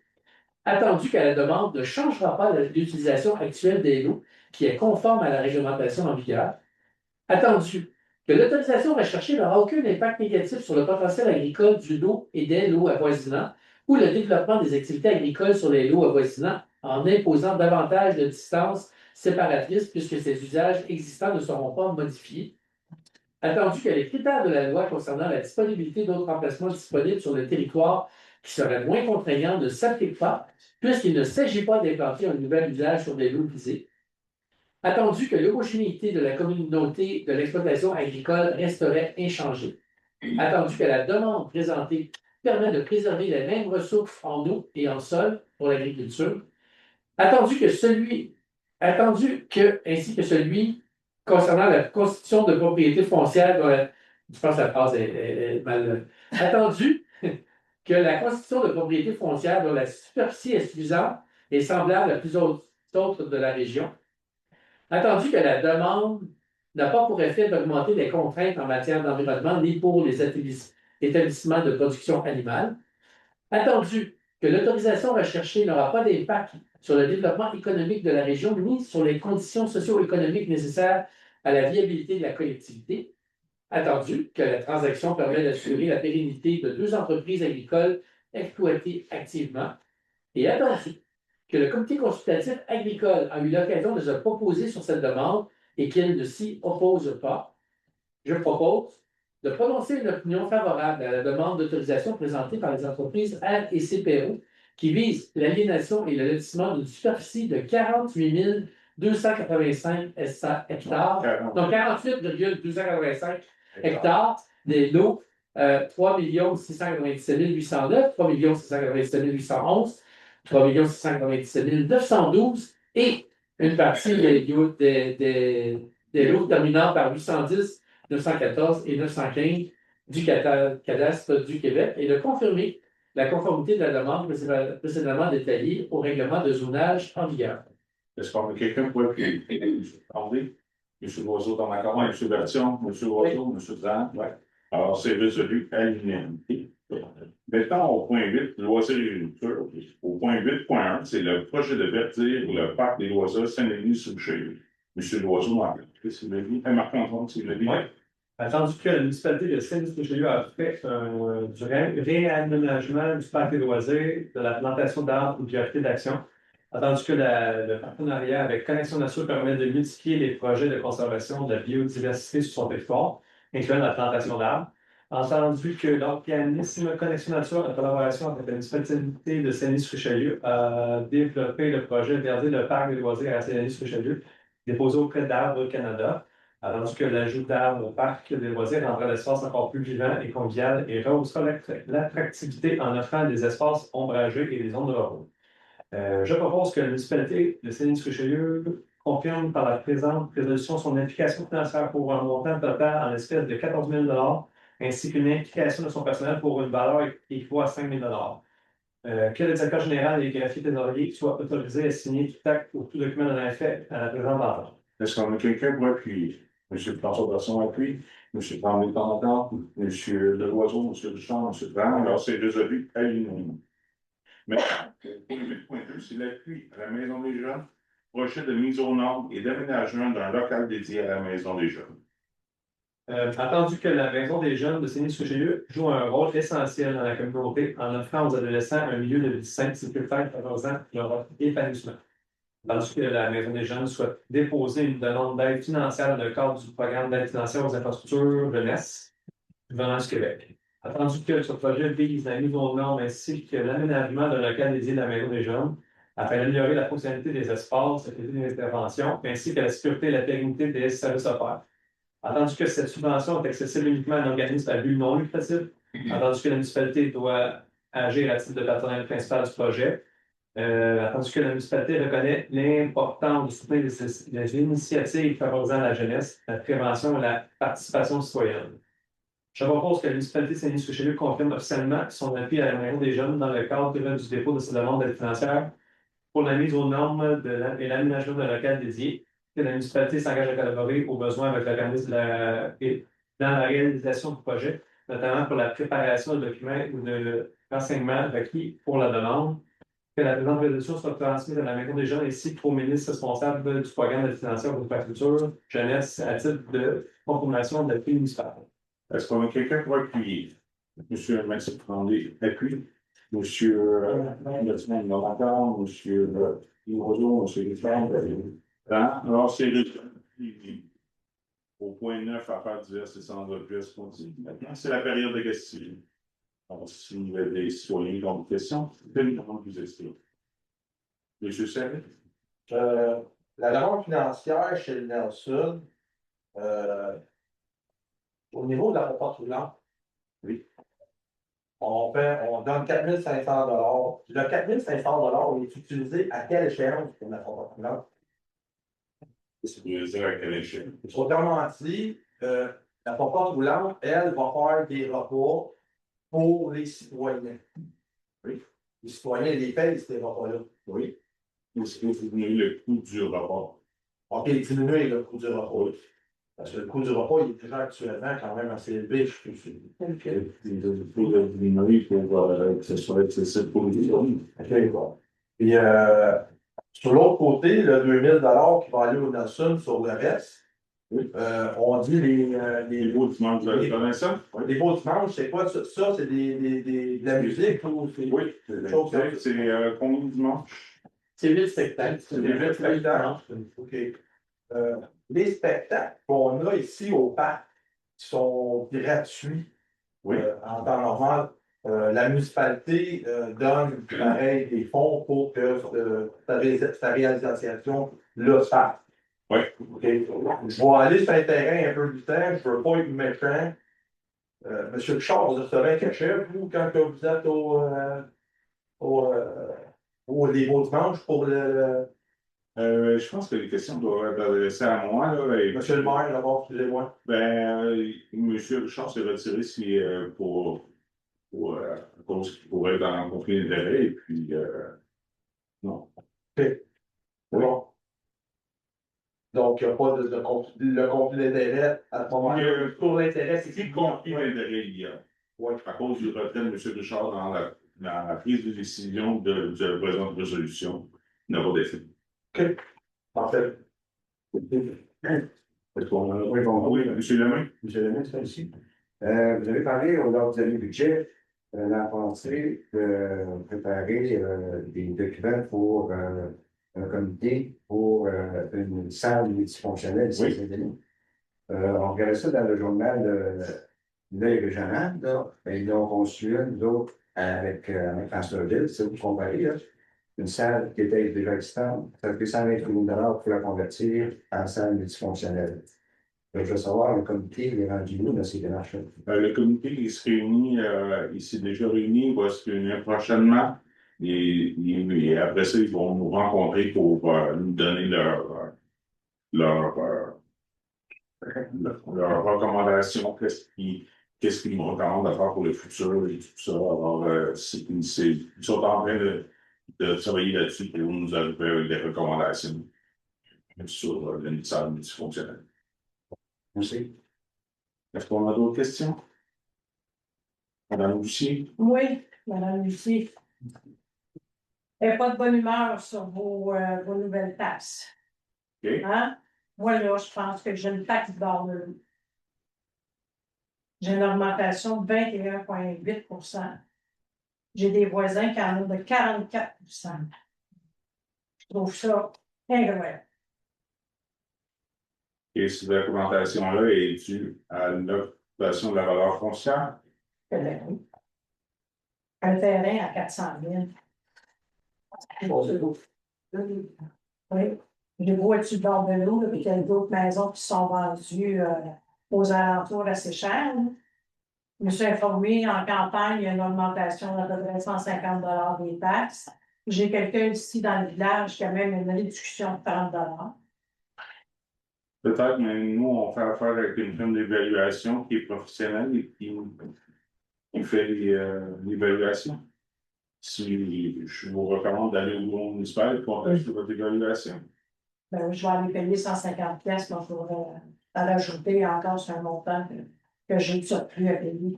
Attendu que la demande ne changera pas l'utilisation actuelle des lots, qui est conforme à la réglementation en vigueur. Attendu que l'autorisation recherchée n'aura aucun impact négatif sur le potentiel agricole du lot et des lots avoisinants ou le développement des activités agricoles sur les lots avoisinants en imposant davantage de distances séparatrices puisque ces usages existants ne seront pas modifiés. Attendu que les critères de la loi concernant la disponibilité d'autres emplacements disponibles sur le territoire qui seraient moins contraignants ne s'appliquent pas puisqu'il ne s'agit pas d'implanter un nouvel usage sur des lots visés. Attendu que l'homogénéité de la communauté de l'exploitation agricole resterait inchangée. Attendu que la demande présentée permet de préserver les mêmes ressources en eau et en sol pour l'agriculture. Attendu que, ainsi que celui concernant la constitution de propriété foncière, je pense que la phrase est mal. Attendu que la constitution de propriété foncière dont la superficie est suffisante et semblable à plusieurs autres de la région. Attendu que la demande n'a pas pour effet d'augmenter les contraintes en matière d'environnement ni pour les établissements de production animale. Attendu que l'autorisation recherchée n'aura pas d'impact sur le développement économique de la région ni sur les conditions socio-économiques nécessaires à la viabilité de la collectivité. Attendu que la transaction permet d'assurer la pérennité de 2 entreprises agricoles exploitées activement. Et attendu que le comité consultatif agricole a eu l'occasion de se proposer sur cette demande et qu'il ne s'y oppose pas, je propose de prononcer une opinion favorable à la demande d'autorisation présentée par les entreprises R&C Perrault qui vise l'aliénation et le lotissement d'une superficie de 48 285 hectares, donc 48,285 hectares des lots 3 697 809, 3 697 811, 3 697 912 et une partie des lots terminant par 810, 914 et 915 du cadastre du Québec et de confirmer la conformité de la demande précédemment détaillée au règlement de zonage en vigueur. Est-ce qu'on a quelqu'un pour parler? M. Loiseau dans la commande, M. Bertion, M. Loiseau, M. Zan. Ouais. Alors, c'est résolu à l'unanimité. Maintenant, au point 8, loisirs et agriculture. Au point 8.1, c'est le projet de verdir le parc des loisirs Saint-Denis-sous-Richelieu. M. Loiseau, si vous l'avez dit. Marc-Antoine, si vous l'avez dit. Oui. Attendu que la municipalité de Saint-Denis-sous-Richelieu a fait du réaménagement du parc des loisirs, de la plantation d'arbres ou de priorité d'action. Attendu que le partenariat avec Connexion Nature permet de multiplier les projets de conservation de la biodiversité sur son territoire, incluant la plantation d'arbres. Entendu que l'organisme Connexion Nature, en collaboration avec la municipalité de Saint-Denis-Richelieu, a développé le projet Verdir le parc des loisirs à Saint-Denis-Richelieu, déposé auprès d'Arbres Canada. Attendu que l'ajout d'arbres au parc des loisirs rendra l'espace encore plus vivant et convivial et rehaussera l'attractivité en offrant des espaces ombragés et des zones de repos. Je propose que la municipalité de Saint-Denis-Richelieu confirme par la présente résolution son implication financière pour un montant total en espèces de 14 000 ainsi qu'une implication de son personnel pour une valeur équivaut à 5 000 que le directeur général et les greffiers trésoriers soient autorisés à signer tout acte ou tout document d'un effet à la présente entente. Est-ce qu'on a quelqu'un pour appuyer? M. François Berson appuie, M. Tremblay encore, M. Deloiseau, M. Richard, M. Brand. Alors, c'est résolu à l'unanimité. Maintenant, le point 8.2, c'est l'appui à la Maison des Jeunes, projet de mise aux normes et d'aménagement d'un local dédié à la Maison des Jeunes. Attendu que la Maison des jeunes de Saint-Denis-sur-Richelieu joue un rôle essentiel dans la communauté en offrant aux adolescents un milieu de vie sain, sécuritaire, favorisant leur épanouissement. Attendu que la Maison des jeunes souhaite déposer une demande d'aide financière dans le cadre du programme d'aide financière aux infrastructures jeunesse du gouvernement du Québec. Attendu que ce projet vise la mise aux normes ainsi que l'aménagement d'un local dédié de la Maison des jeunes afin d'améliorer la fonctionnalité des espaces et des interventions, ainsi que la sécurité et la pérennité des services offerts. Attendu que cette subvention est accessible uniquement à un organisme à but non lucratif, attendu que la municipalité doit agir à titre de partenaire principal du projet, attendu que la municipalité reconnaît l'importance de soutenir les initiatives favorisant la jeunesse, la prévention et la participation citoyenne. Je propose que la municipalité de Saint-Denis-sur-Richelieu confirme officiellement son appui à la Maison des jeunes dans le cadre du dépôt de sa demande d'aide financière pour la mise aux normes et l'aménagement d'un local dédié, que la municipalité s'engage à collaborer aux besoins avec l'organisme dans la réalisation du projet, notamment pour la préparation de documents ou de renseignements requis pour la demande, que la présente résolution soit transmise à la Maison des jeunes ainsi qu'au ministre responsable du programme de financement pour l'infrastructure jeunesse à titre de confirmation de l'appui municipal. Est-ce qu'on a quelqu'un pour appuyer? Monsieur Maxime Tremblay, appuie. Monsieur Lieutenant Laurent, Monsieur Roseau, Monsieur Guiffard. Alors, c'est au point 9, affaires diverses et sans objet, maintenant, c'est la période de questions. Alors, si vous avez des citoyens qui ont des questions, comment vous expliquer? Monsieur Serret? La demande financière chez le Nelson, au niveau de la proportion roulante, Oui. on donne 4 500 $. Le 4 500 est utilisé à quelle échéance pour la proportion roulante? C'est de dire à quelle échelle? Autrement dit, la proportion roulante, elle, va faire des repas pour les citoyens. Oui. Les citoyens les payent, ces repas-là. Oui. Est-ce que vous diminuez le coût du rapport? OK, diminuer le coût du repas. Oui. Parce que le coût du repas, il est déjà actuellement quand même assez élevé, je trouve. Il faut le diminuer pour que ce soit accessible pour les gens. OK, bon. Puis, sur l'autre côté, le 2000 $ qui va aller au Nelson sur le reste, on dit Les beaux dimanches, vous avez connaître ça? les beaux dimanches, c'est quoi ça? Ça, c'est de la musique ou c'est Oui, c'est combien de dimanches? C'est 8 spectacles. C'est 8 spectacles. OK. Les spectacles qu'on a ici au parc sont gratuits en temps normal. La municipalité donne pareil des fonds pour que sa réalisation le fasse. Oui. OK. Je vais aller sur un terrain un peu du temps, je ne veux pas être méchant. Monsieur Richard, vous recevez un cachet, vous, quand vous êtes les beaux dimanches pour le. Je pense que les questions doivent être adressées à moi. Là, et Monsieur le maire, d'abord, excusez-moi. Monsieur Richard s'est retiré à cause qu'il pourrait être dans un conflit d'intérêt, et puis non. OK. Bon. Donc, il n'y a pas de conflit d'intérêt à ce moment-là. Pour l'intérêt, c'est Quel conflit d'intérêt il y a? À cause du retrait de M. Richard dans la prise de décision de la présente résolution, il n'y a pas d'effet. OK. Parfait. Est-ce qu'on a... Oui, bon. Oui, M. Lemay. Monsieur le ministre, ici. Vous avez parlé, lors du dernier budget, la pensée de préparer des documents pour un comité pour une salle multifonctionnelle ici à Saint-Denis. On regardait ça dans le journal de l'œil régional, là. Ils l'ont construit une, d'autres avec François-Ville, c'est vous comparez, là. Une salle qui était déjà existante, ça fait 120 000 $ pour la convertir en salle multifonctionnelle. Je veux savoir, le comité il est rendu où dans ces démarches-là? Le comité il se réunit, il s'est déjà réuni, il va se réunir prochainement. Et après ça, ils vont nous rencontrer pour nous donner leurs recommandations, qu'est-ce qu'ils nous recommandent à faire pour le futur et tout ça. Alors, ils sont en train de travailler là-dessus pour nous arriver avec des recommandations sur une salle multifonctionnelle. Merci. Est-ce qu'on a d'autres questions? Madame Lucie? Oui, Madame Lucie. Elle n'a pas de bonne humeur sur vos nouvelles taxes. OK. Hein? Moi, là, je pense que j'ai une taxe d'or. j'ai une augmentation de 21,8 %. J'ai des voisins qui en ont de 44 %. Je trouve ça incroyable. Et cette augmentation-là est due à l'augmentation de la valeur foncière. Oui. Un terrain à 400 000. Oui. Je vois dessus le bord de l'eau, là, puis il y a d'autres maisons qui sont vendues aux alentours assez chères. Là. Je me suis informée en campagne, il y a une augmentation d'à peu près 150 $ des taxes. J'ai quelqu'un ici dans le village qui a même une réduction de 30 $. Peut-être, mais nous, on fait affaire avec une firme d'évaluation qui est professionnelle et qui fait l'évaluation. Si je vous recommande d'aller au bureau municipal pour faire votre évaluation. Ben, je vais aller payer 150 $, mais il faudrait à rajouter encore sur un montant que j'ai de surplus à payer.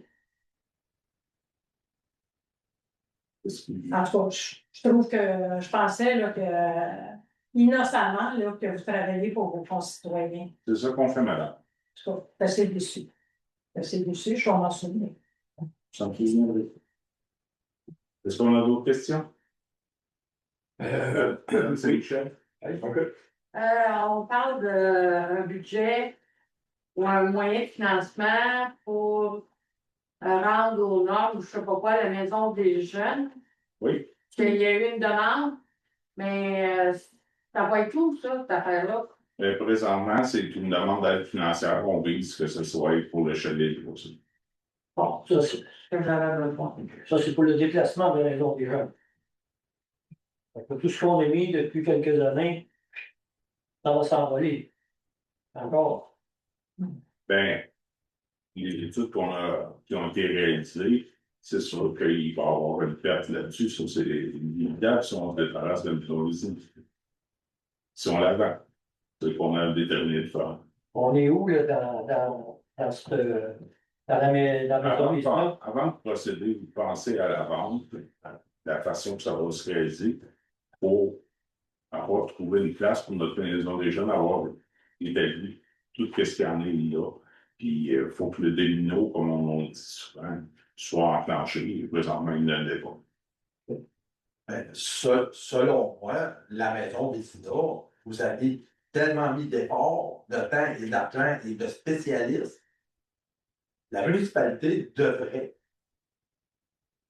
En tout cas, je trouve que je pensais là, que innocemment là, que vous travaillez pour vos concitoyens. C'est ça qu'on fait, madame. En tout cas, je suis assez déçu. Je suis assez déçu, je suis m'en souvenir. Est-ce qu'on a d'autres questions? C'est Michel. On parle d'un budget ou un moyen de financement pour rendre au nord, ou je ne sais pas quoi, la maison des jeunes. Oui. Il y a eu une demande, mais ça va être tout, ça, cette affaire-là. Présentement, c'est une demande d'aide financière. On vise que ce soit pour le chalet aussi. Bon, ça, c'est ce que j'avais besoin. Ça, c'est pour le déplacement de la maison des jeunes. Fait que tout ce qu'on a mis depuis quelques années, ça va s'envoler. Encore. Ben, les études qui ont été réalisées, c'est sûr qu'il va y avoir une perte là-dessus. Ça, c'est inévitable si on se débarrasse de l'autorisme. Si on la vend, c'est qu'on a déterminé de faire. On est où là, dans la maison là? Avant de procéder, vous pensez à la vente, à la façon que ça va se réaliser pour avoir trouvé une place pour notre maison des jeunes, avoir établi tout ce qu'il y en a là. Puis il faut que le domino, comme on dit souvent, soit enclenché. Présentement, il ne l'est pas. Ben, selon moi, la maison des SIDA, vous avez tellement mis d'efforts, de temps et d'argent et de spécialistes. La municipalité devrait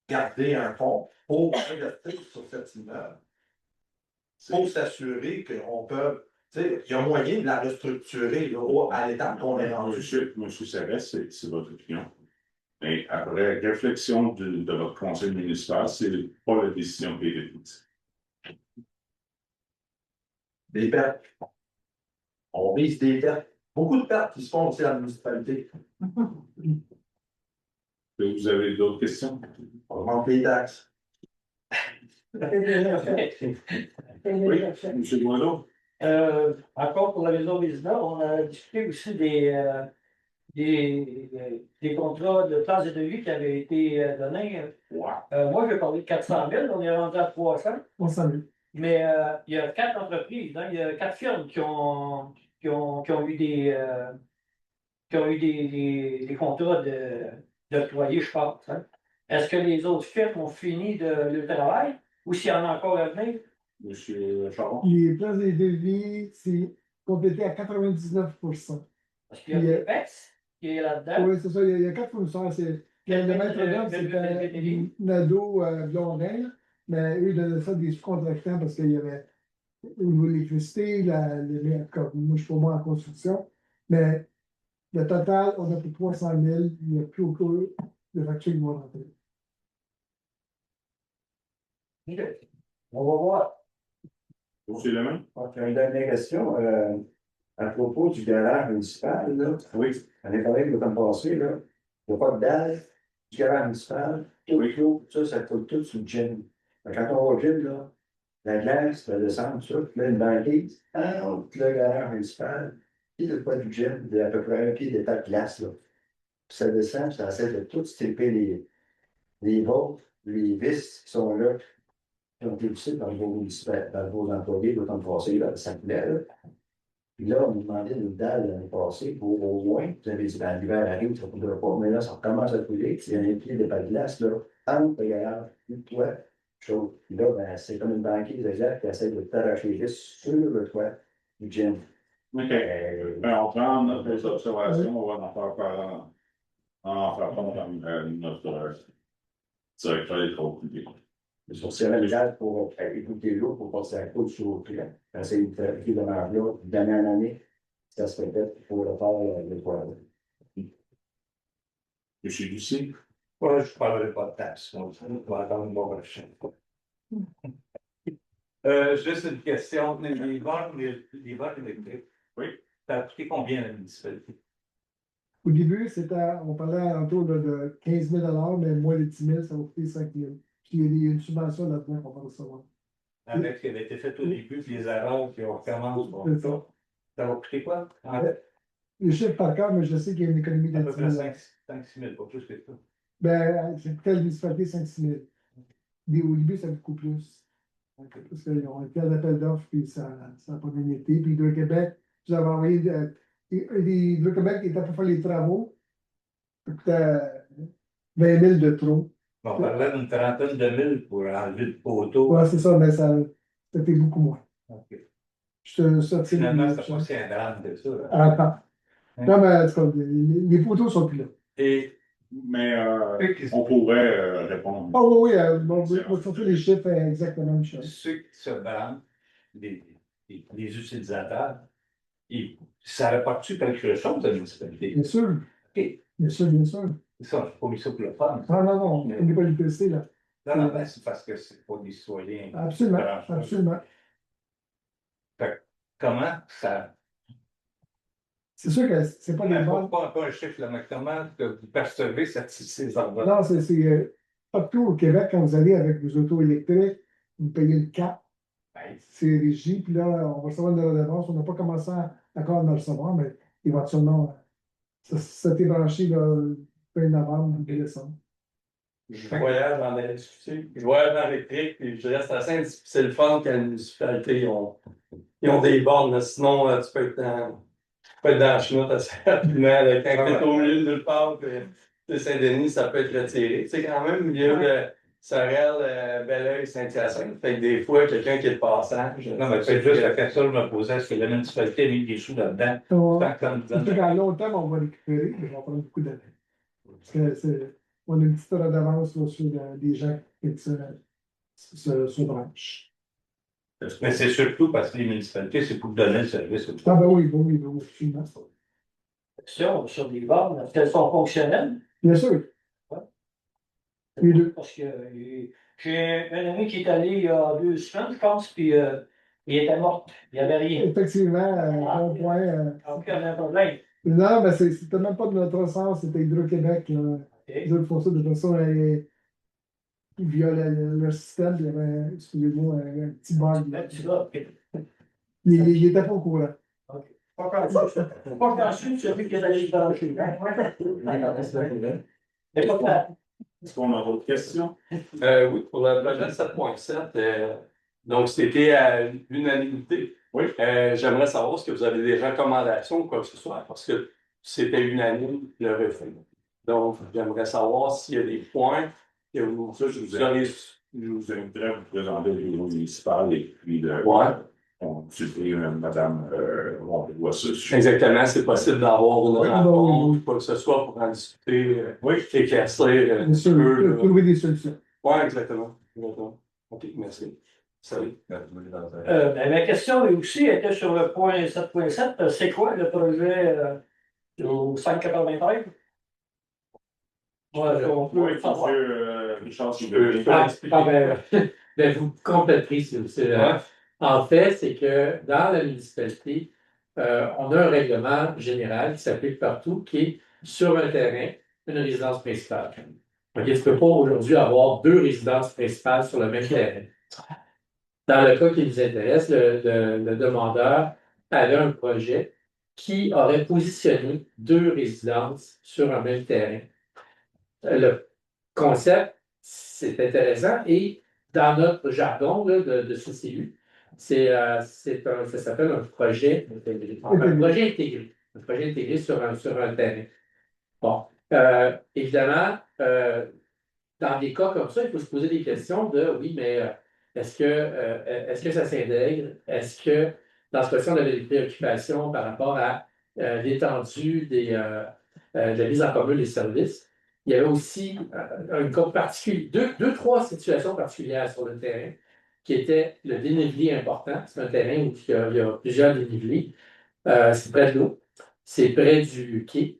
garder un fonds pour investir sur cet immeuble. Pour s'assurer qu'on peut. Tu sais, il y a moyen de la restructurer là, à l'étape qu'on est rendu. Monsieur Serret, c'est votre opinion. Mais après réflexion de votre conseil municipal, c'est pas la décision qui a été prise. Des pertes. On vise des pertes. Beaucoup de pertes qui se font aussi à la municipalité. Vous avez d'autres questions? On augmente les taxes. Oui, M. Boileau. Encore pour la maison résident, on a discuté aussi des contrats de place et de vie qui avaient été donnés. Moi, je vais parler de 400 000, on est rendu à 300. 300 000. Mais il y a 4 entreprises, hein, il y a 4 firmes qui ont eu des contrats d'octroyer, je pense. Hein. Est-ce que les autres firmes ont fini le travail ou s'il y en a encore à venir? Monsieur Charon. Les places et devis, c'est complété à 99%. Parce qu'il y a des PEX qui est là-dedans. Oui, c'est ça. Il y a 4 fournisseurs. Le maître d'œuvre, c'était Nadeau Blondin, mais eux, ils donnaient ça des sous-contractants parce qu'il y avait au niveau de l'électricité, moi, je suis pas moi en construction, mais le total, on a fait 300 000, il n'y a plus aucun de facture qui vont rentrer. On va voir. C'est le même? Donc, une dernière question. À propos du garage municipal, là, Oui. on est parlé de l'automne passé, là. Il n'y a pas de dalle du garage municipal. Tout, ça coûte tout sur le gym. Quand on va au gym, là, la glace, la descente, ça, puis là, une banquise, entre le garage municipal et le poids du gym, il y a à peu près un pied d'état de glace, là. Puis ça descend, puis ça essaie de tout stripper les volts, les vis qui sont là, qui ont été poussés dans vos employés l'automne passé, là, ça coulait, là. Puis là, on nous demandait une dalle l'année passée pour au moins, vous avez dit, ben, l'hiver arrive, ça ne coûtera pas, mais là, ça recommence à couler, puis il y a un pied de pas de glace, là, entre le garage et le toit, chaud. Puis là, ben, c'est comme une banquise de glace qui essaie de t'arracher les vis sur le toit du gym. OK. Ben, on prend notre observation, on va en faire part en faire compte notre directeur des travaux publics. Sur céréales pour écouter l'eau, pour passer à côte sur le plan. Essayer de faire de marge-là, d'année en année, ça se répète pour le faire le toit. Monsieur Lucie? Moi, je ne parlerai pas de taxes, moi, je vais attendre une bonne prochaine. Juste une question, les vols électriques, oui. Ça a coûté combien à la municipalité? Au début, on parlait autour de 15 000 mais moins de 10 000, ça va coûter 5 000. Puis il y a une subvention là-dedans qu'on va recevoir. Avec ce qui avait été fait au début, puis les erreurs qui ont recommencé. C'est ça. Ça va coûter quoi? Les chiffres par cœur, mais je sais qu'il y a une économie À de peu 10 près 000. 5-6 000, pas plus que ça. Ben, c'est telle municipalité, 5-6 000. Au début, c'est beaucoup plus. Parce qu'ils ont fait l'appel d'offres, puis ça n'a pas bien été. Puis Hydro-Québec, vous avez envoyé Hydro-Québec était pour faire les travaux. Ça coûtait 20 000 de trop. On parlait d'une trentaine de mille pour enlever le poteau. Ouais, c'est ça, mais c'était beaucoup moins. OK. Finalement, c'était pas si un drame que ça. Attends. Non, mais en tout cas, les photos sont plus là. Mais on pourrait répondre. Ah oui, oui, surtout les chiffres exactement la même chose. Ceux qui se branchent, les utilisateurs, ça rapporte-tu quelque chose à la municipalité? Bien sûr. OK. Bien sûr, bien sûr. Ça, je pas mis ça pour le fun. Ah non, non, on n'est pas l'électricité, là. Non, ben, c'est parce que c'est pas des citoyens. Absolument, absolument. Comment ça. C'est sûr que c'est pas les bonnes. Pas un chiffre, là, mais comment que vous percevez ces ordres? Non, c'est partout au Québec, quand vous allez avec vos autos électriques, vous payez le cap. C'est régi, puis là, on va recevoir une redevance. On n'a pas commencé encore à le recevoir, mais éventuellement, ça t'est branché là, fin novembre, début décembre. Je voyage en électricité, je voyage en électrique, puis je reste à Sainte, c'est le fun quand les municipalités ils ont des bornes, là. Sinon tu peux être dans la chenoute assez rapidement, là, quand tu es au milieu de nulle part, puis Saint-Denis, ça peut être retiré. Tu sais, quand même, au milieu de Sorel, Belleuil, Saint-Hyacinthe, fait que des fois, quelqu'un qui est de passage. Non, mais c'est juste la question que je me posais, est-ce que la municipalité a mis des sous là-dedans? À long terme, on va récupérer, mais on va prendre beaucoup d'années. Parce que on a une petite redevance là, sur des gens qui se branchent. Mais c'est surtout parce que les municipalités, c'est pour donner le service. Ah ben oui, absolument. Sur des bornes, est-ce qu'elles sont fonctionnelles? Bien sûr. Ouais. Les deux. Parce que j'ai un ami qui est allé il y a 2 semaines, je pense, puis il était mort. Il n'y avait rien. Effectivement, bon point. Donc, il y avait un problème. Non, mais c'était même pas de notre sens, c'était Hydro-Québec. Les autres font ça de façon via le système, il y avait, excusez-moi, un petit bug. Il n'était pas au courant. Pas ensuite, tu as vu qu'il allait se brancher. Est-ce qu'on a d'autres questions? Oui, pour le projet 7.7, donc c'était à l'unanimité. Oui. J'aimerais savoir ce que vous avez des recommandations ou quoi que ce soit, parce que c'était unanime le refus. Donc, j'aimerais savoir s'il y a des points que vous Je vous inviterai à vous présenter le bureau municipal et puis on supprime Madame voit ce sujet. Exactement, c'est possible d'avoir une rencontre ou quoi que ce soit pour en discuter, éclaircir un petit peu. Trouver des solutions. Oui, exactement. OK, merci. Salut. Ma question aussi était sur le point 7.7. C'est quoi le projet au 593? On peut savoir. Richard, si Vous compléterez, c'est En fait, c'est que dans la municipalité, on a un règlement général qui s'applique partout, qui est sur un terrain, une résidence principale. Donc, il ne peut pas aujourd'hui avoir 2 résidences principales sur le même terrain. Dans le cas qui nous intéresse, le demandeur avait un projet qui aurait positionné 2 résidences sur un même terrain. Le concept, c'est intéressant et dans notre jargon là, de CCU, ça s'appelle un projet intégré. Un projet intégré. Un projet intégré sur un terrain. Bon. Évidemment, dans des cas comme ça, il faut se poser des questions de oui, mais est-ce que ça s'intègre? Est-ce que dans ce cas-ci, on avait des préoccupations par rapport à l'étendue de la mise en commun des services? Il y avait aussi un cas particulier, trois situations particulières sur le terrain, qui était le dénivelé important. C'est un terrain où il y a plusieurs dénivelés. C'est près de l'eau, c'est près du quai.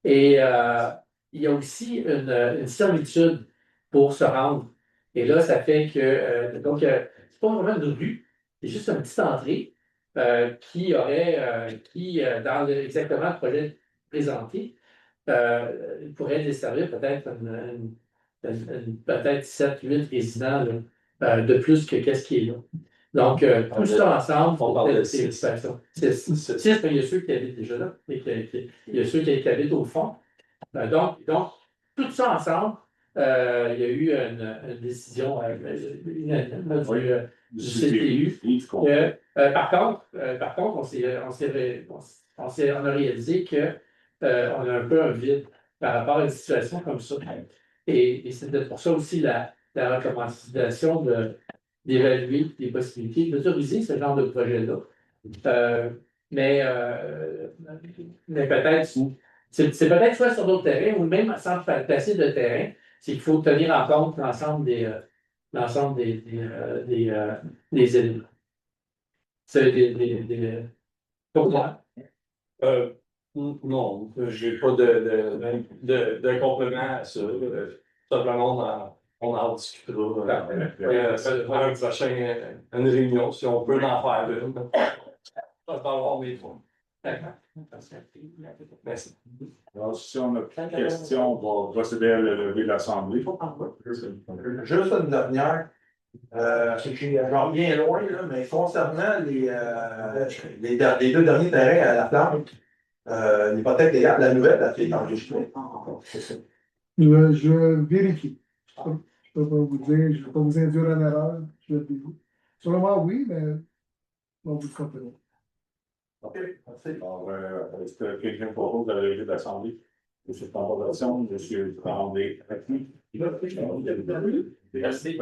Et il y a aussi une servitude pour se rendre. Et là, ça fait que, donc, c'est pas vraiment une rue, c'est juste une petite entrée qui dans exactement le projet présenté, pourrait desservir peut-être peut-être 7-8 résidents là, de plus que qu'est-ce qui est là. Donc, tout ça ensemble, on parle de 6. 6, mais il y a ceux qui habitent déjà là, et il y a ceux qui habitent au fond. Donc, tout ça ensemble, il y a eu une décision du CTU. Par contre, on a réalisé que on a un peu un vide par rapport à une situation comme ça. Et c'était pour ça aussi la recommandation d'évaluer les possibilités d'autoriser ce genre de projet-là. Mais peut-être, c'est peut-être soit sur d'autres terrains ou même sans placer de terrain, c'est qu'il faut tenir en compte l'ensemble des éléments. C'est pour moi. Non, je n'ai pas de complément à ça. Simplement, on en discutera. Faire une réunion, si on peut en faire une. Ça va avoir mes points. Merci. Alors, si on n'a plus de questions, on va procéder à la levée de l'Assemblée. Juste une dernière. J'en reviens loin, là, mais concernant les 2 derniers terrains à la plante, l'hypothèque légale, la nouvelle, la fille enregistrée. Je vérifie. Je ne peux pas vous dire, je ne vais pas vous induire en erreur. Je vais vous. Sur le moment, oui, mais on vous fera pas. OK, merci. Alors, est-ce que quelqu'un propose la levée de l'Assemblée? M. Transportation, M. Tremblay. Merci.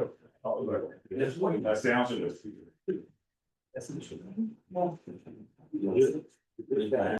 La séance est levée. Merci, monsieur.